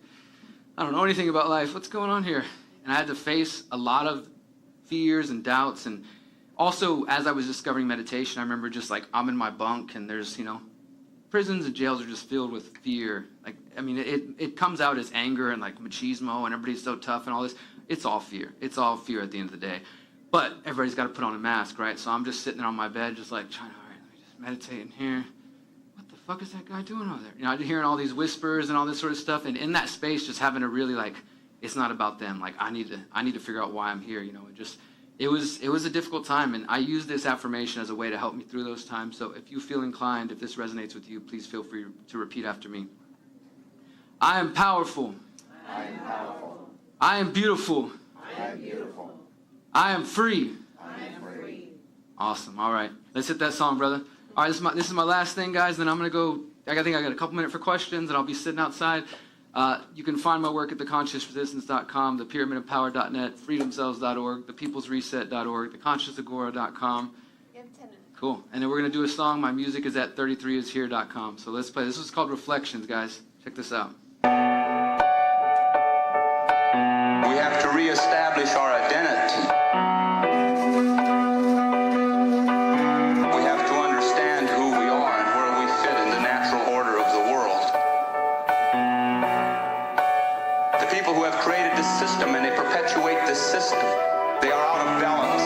I don't know anything about life. What's going on here? And I had to face a lot of fears and doubts. And also, as I was discovering meditation, I remember just I'm in my bunk, and there's, prisons and jails are just filled with fear. Like, I mean, it comes out as anger and like machismo and everybody's so tough and all this. It's all fear. It's all fear at the end of the day. But everybody's got to put on a mask, right? So I'm just sitting there on my bed, just like trying to, all right, let me just meditate in here. What the fuck is that guy doing over there? You know, I'm hearing all these whispers and all this sort of stuff. And in that space, just having to really like, it's not about them. Like, I need to figure out why I'm here, you know, and just, it was a difficult time, and I use this affirmation as a way to help me through those times. So if you feel inclined, if this resonates with you, please feel free to repeat after me. I am powerful. I am powerful. I am beautiful. I am beautiful. I am free. I am free. Awesome. All right. Let's hit that song, brother. All right, this is my last thing, guys. Then I'm going to go. I think I got a couple minutes for questions, and I'll be sitting outside. You can find my work at theconsciousresistance.com, thepyramidofpower.net, freedomcells.org, thepeoplesreset.org, theconsciousagora.com. You have 10 minutes. Cool. And then we're going to do a song. My music is at 33ishere.com. So let's play. This was called Reflections, guys. Check this out. We have to reestablish our identity. We have to understand who we are and where we fit in the natural order of the world. The people who have created this system and they perpetuate this system, they are out of balance.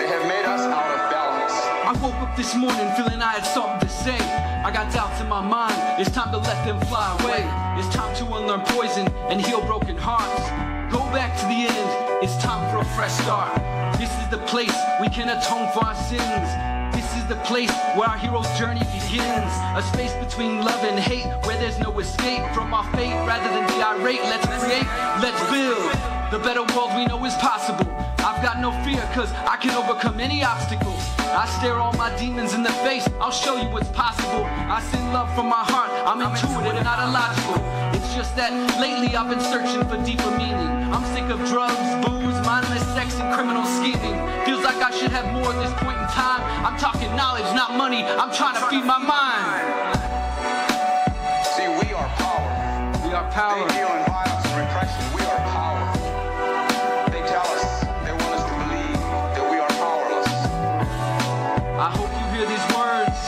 They have made us out of balance. I woke up this morning feeling I had something to say. I got doubts in my mind. It's time to let them fly away. It's time to unlearn poison and heal broken hearts. Go back to the end. It's time for a fresh start. This is the place we can atone for our sins. This is the place where our hero's journey begins. A space between love and hate where there's no escape from our fate. Rather than be irate, let's create, let's build. The better world we know is possible. I've got no fear cause I can overcome any obstacles. I stare all my demons in the face, I'll show you what's possible. I send love from my heart, I'm intuitive, not illogical. It's just that lately I've been searching for deeper meaning. I'm sick of drugs, booze, mindless sex, and criminal scheming. Feels like I should have more at this point in time. I'm talking knowledge, not money, I'm trying to feed my mind. See, we are power. We are power. They deal in violence and repression. We are power. They tell us, they want us to believe that we are powerless. I hope you hear these words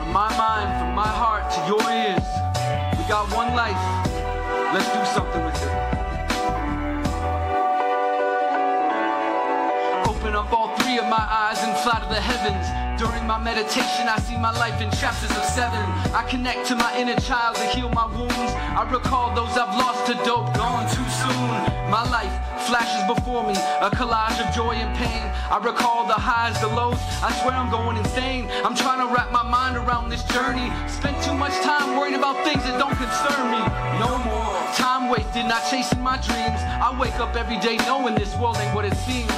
from my mind, from my heart to your ears. We got one life. Let's do something with it. Open up all three of my eyes and fly to the heavens. During my meditation, I see my life in chapters of 7. I connect to my inner child to heal my wounds. I recall those I've lost to dope, gone too soon. My life flashes before me, a collage of joy and pain. I recall the highs, the lows, I swear I'm going insane. I'm trying to wrap my mind around this journey. Spent too much time worried about things that don't concern me. No more time wasted, not chasing my dreams. I wake up every day knowing this world ain't what it seems.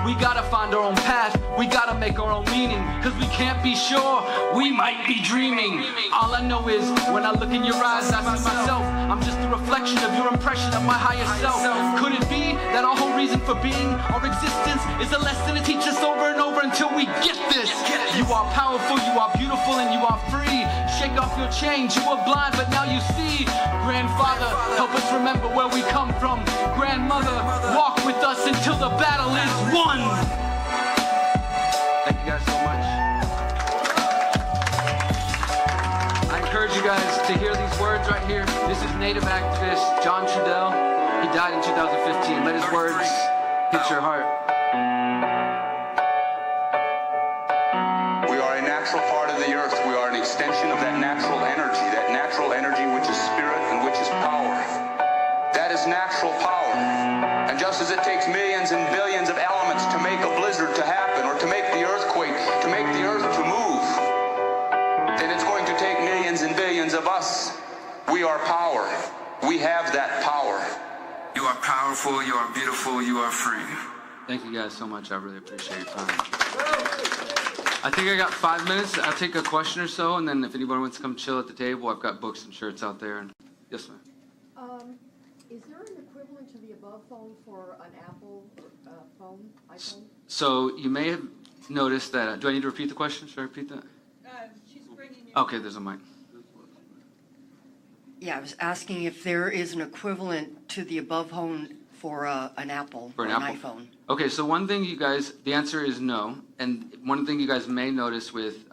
We gotta find our own path, we gotta make our own meaning. Cause we can't be sure, we might be dreaming. All I know is, when I look in your eyes, I see myself. I'm just a reflection of your impression of my higher self. Could it be that our whole reason for being, our existence, is a lesson to teach us over and over until we get this? You are powerful, you are beautiful, and you are free. Shake off your chains, you were blind, but now you see. Grandfather, help us remember where we come from. Grandmother, walk with us until the battle is won. Thank you guys so much. I encourage you guys to hear these words right here. This is Native activist John Trudell. He died in 2015. Let his words hit your heart. We are a natural part of the earth. We are an extension of that natural energy which is spirit and which is power. That is natural power. And just as it takes millions and billions of elements to make a blizzard to happen, or to make the earthquake, to make the earth to move, then it's going to take millions and billions of us. We are power. We have that power. You are powerful, you are beautiful, you are free. Thank you guys so much. I really appreciate your time. I think I got 5 minutes. I'll take a question or so, and then if anybody wants to come chill at the table, I've got books and shirts out there. And yes, ma'am. Is there an equivalent to the above phone for an Apple phone, iPhone? So you may have noticed that. Do I need to repeat the question? Should I repeat that? She's bringing you. Okay, there's a mic. Yeah, I was asking if there is an equivalent to the above phone for an Apple For or an an Apple? iPhone. Okay, so one thing you guys, the answer is no. And one thing you guys may notice with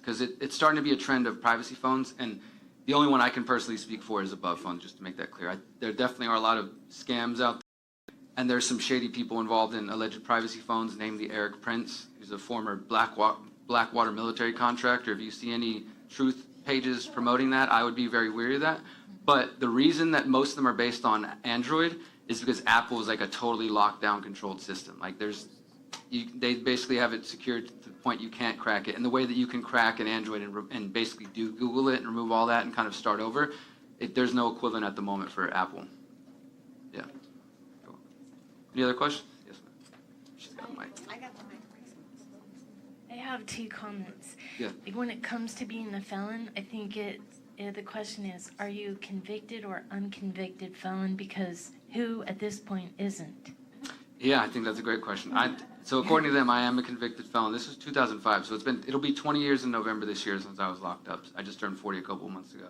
because it's starting to be a trend of privacy phones, and the only one I can personally speak for is above phone, just to make that clear. There definitely are a lot of scams out there, and there's some shady people involved in alleged privacy phones, namely Eric Prince, who's a former Blackwater military contractor. If you see any truth pages promoting that, I would be very weary of that. But the reason that most of them are based on Android is because Apple is like a totally locked down, controlled system. Like they basically have it secured to the point you can't crack it. And the way that you can crack an Android and basically do Google it and remove all that and kind of start over, there's no equivalent at the moment for Apple. Yeah. Cool. Any other questions? Yes, ma'am. She's got a mic. I got the mic. I have two comments. Yeah. Like when it comes to being a felon, I think the question is, are you convicted or unconvicted felon? Because who at this point isn't? Yeah, I think that's a great question. So according to them, I am a convicted felon. This was 2005, so it'll be 20 years in November this year since I was locked up. I just turned 40 a couple of months ago.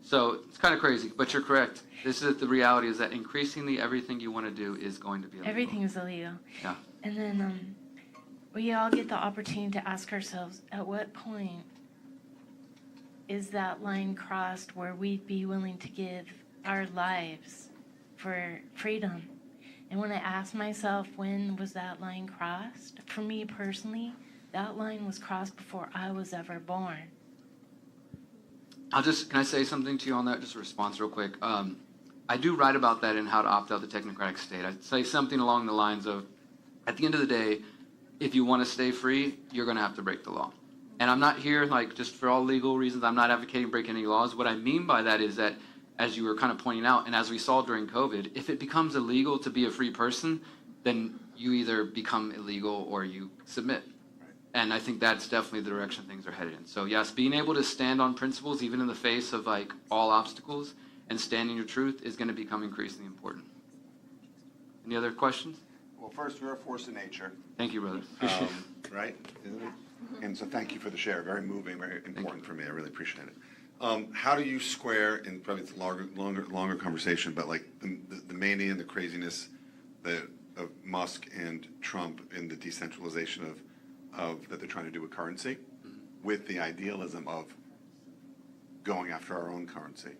So it's kind of crazy, but you're correct. The reality is that increasingly everything you want to do is going to be illegal. Everything is illegal. Yeah. And then we all get the opportunity to ask ourselves, at what point is that line crossed where we'd be willing to give our lives for freedom? And when I ask myself, when was that line crossed? For me personally, that line was crossed before I was ever born. Can I say something to you on that? Just a response real quick. I do write about that in How to Opt Out the Technocratic State. I say something along the lines of, at the end of the day, if you want to stay free, you're going to have to break the law. And I'm not here just for all legal reasons. I'm not advocating breaking any laws. What I mean by that is that, as you were kind of pointing out, and as we saw during COVID, if it becomes illegal to be a free person, then you either become illegal or you submit. And I think that's definitely the direction things are headed in. So yes, being able to stand on principles, even in the face of all obstacles, and standing your truth is going to become increasingly important. Any other questions? Well, first, you're a force of nature. Thank you, brother. Appreciate it. Right? Isn't it? And so thank you for the share. Very moving, very important for me. I really appreciate it. How do you square, and probably it's a longer conversation, but the mania and the craziness of Musk and Trump in the decentralization of that they're trying to do with currency, with the idealism of going after our own currency? You know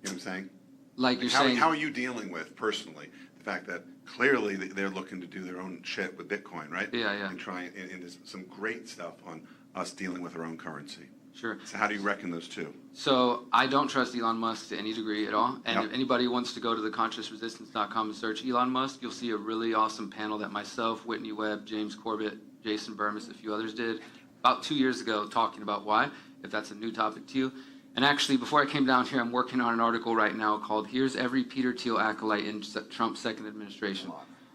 what I'm saying? Like you're saying, how are you dealing with personally the fact that clearly they're looking to do their own shit with Bitcoin, right? Yeah. And and there's some great stuff on us dealing with our own currency. Sure. So how do you reckon those two? So I don't trust Elon Musk to any degree at all. And if anybody wants to go to the consciousresistance.com and search Elon Musk, you'll see a really awesome panel that myself, Whitney Webb, James Corbett, Jason Burmis, a few others did about 2 years ago, talking about why, if that's a new topic to you. And actually, before I came down here, I'm working on an article right now called "Here's Every Peter Thiel Acolyte in Trump's Second Administration."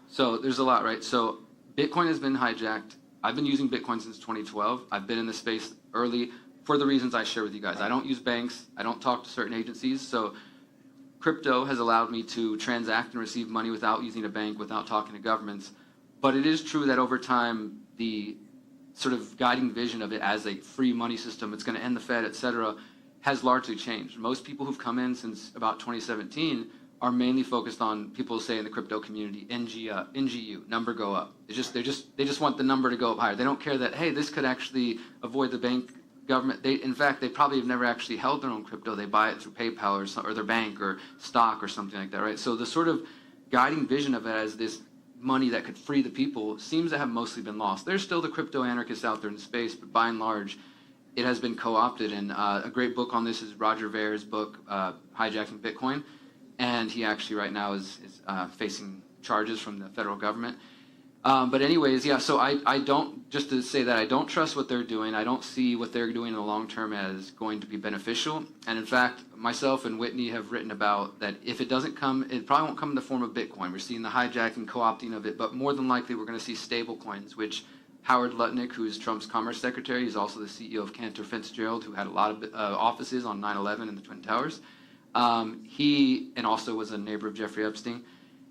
So there's a lot, right? So Bitcoin has been hijacked. I've been using Bitcoin since 2012. I've been in the space early for the reasons I share with you guys. I don't use banks. I don't talk to certain agencies. So crypto has allowed me to transact and receive money without using a bank, without talking to governments. But it is true that over time, the sort of guiding vision of it as a free money system, it's going to end the Fed, et cetera, has largely changed. Most people who've come in since about 2017 are mainly focused on, people say in the crypto community, NGU, number go up. They just want the number to go up higher. They don't care that, hey, this could actually avoid the bank government. In fact, they probably have never actually held their own crypto. They buy it through PayPal or their bank or stock or something like that, right? So the sort of guiding vision of it as this money that could free the people seems to have mostly been lost. There's still the crypto anarchists out there in space, but by and large, it has been co-opted. And a great book on this is Roger Ver's book, Hijacking Bitcoin. And he actually right now is facing charges from the federal government. But anyways, yeah, so I don't, just to say that I don't trust what they're doing. I don't see what they're doing in the long term as going to be beneficial. And in fact, myself and Whitney have written about that if it doesn't come, it probably won't come in the form of Bitcoin. We're seeing the hijacking, co-opting of it, but more than likely we're going to see stable coins, which Howard Lutnick, who is Trump's Commerce Secretary, he's also the CEO of Cantor Fitzgerald, who had a lot of offices on 9/11 and the Twin Towers. He, and also was a neighbor of Jeffrey Epstein.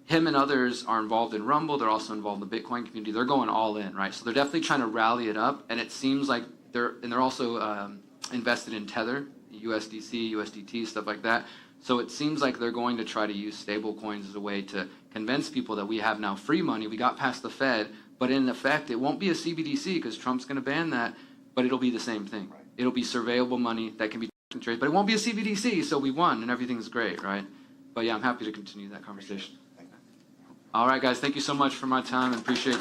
Him and others are involved in Rumble. They're also involved in the Bitcoin community. They're going all in, right? So they're definitely trying to rally it up. And it seems like they're also invested in Tether, USDC, USDT, stuff like that. So it seems like they're going to try to use stable coins as a way to convince people that we have now free money. We got past the Fed, but in effect, it won't be a CBDC because Trump's going to ban that. but it'll be the same thing. Right. It'll be surveyable money that can be traced, but it won't be a CBDC, so we won and everything's great, right? But yeah, I'm happy to continue that conversation. All right, guys, thank you so much for my time and appreciate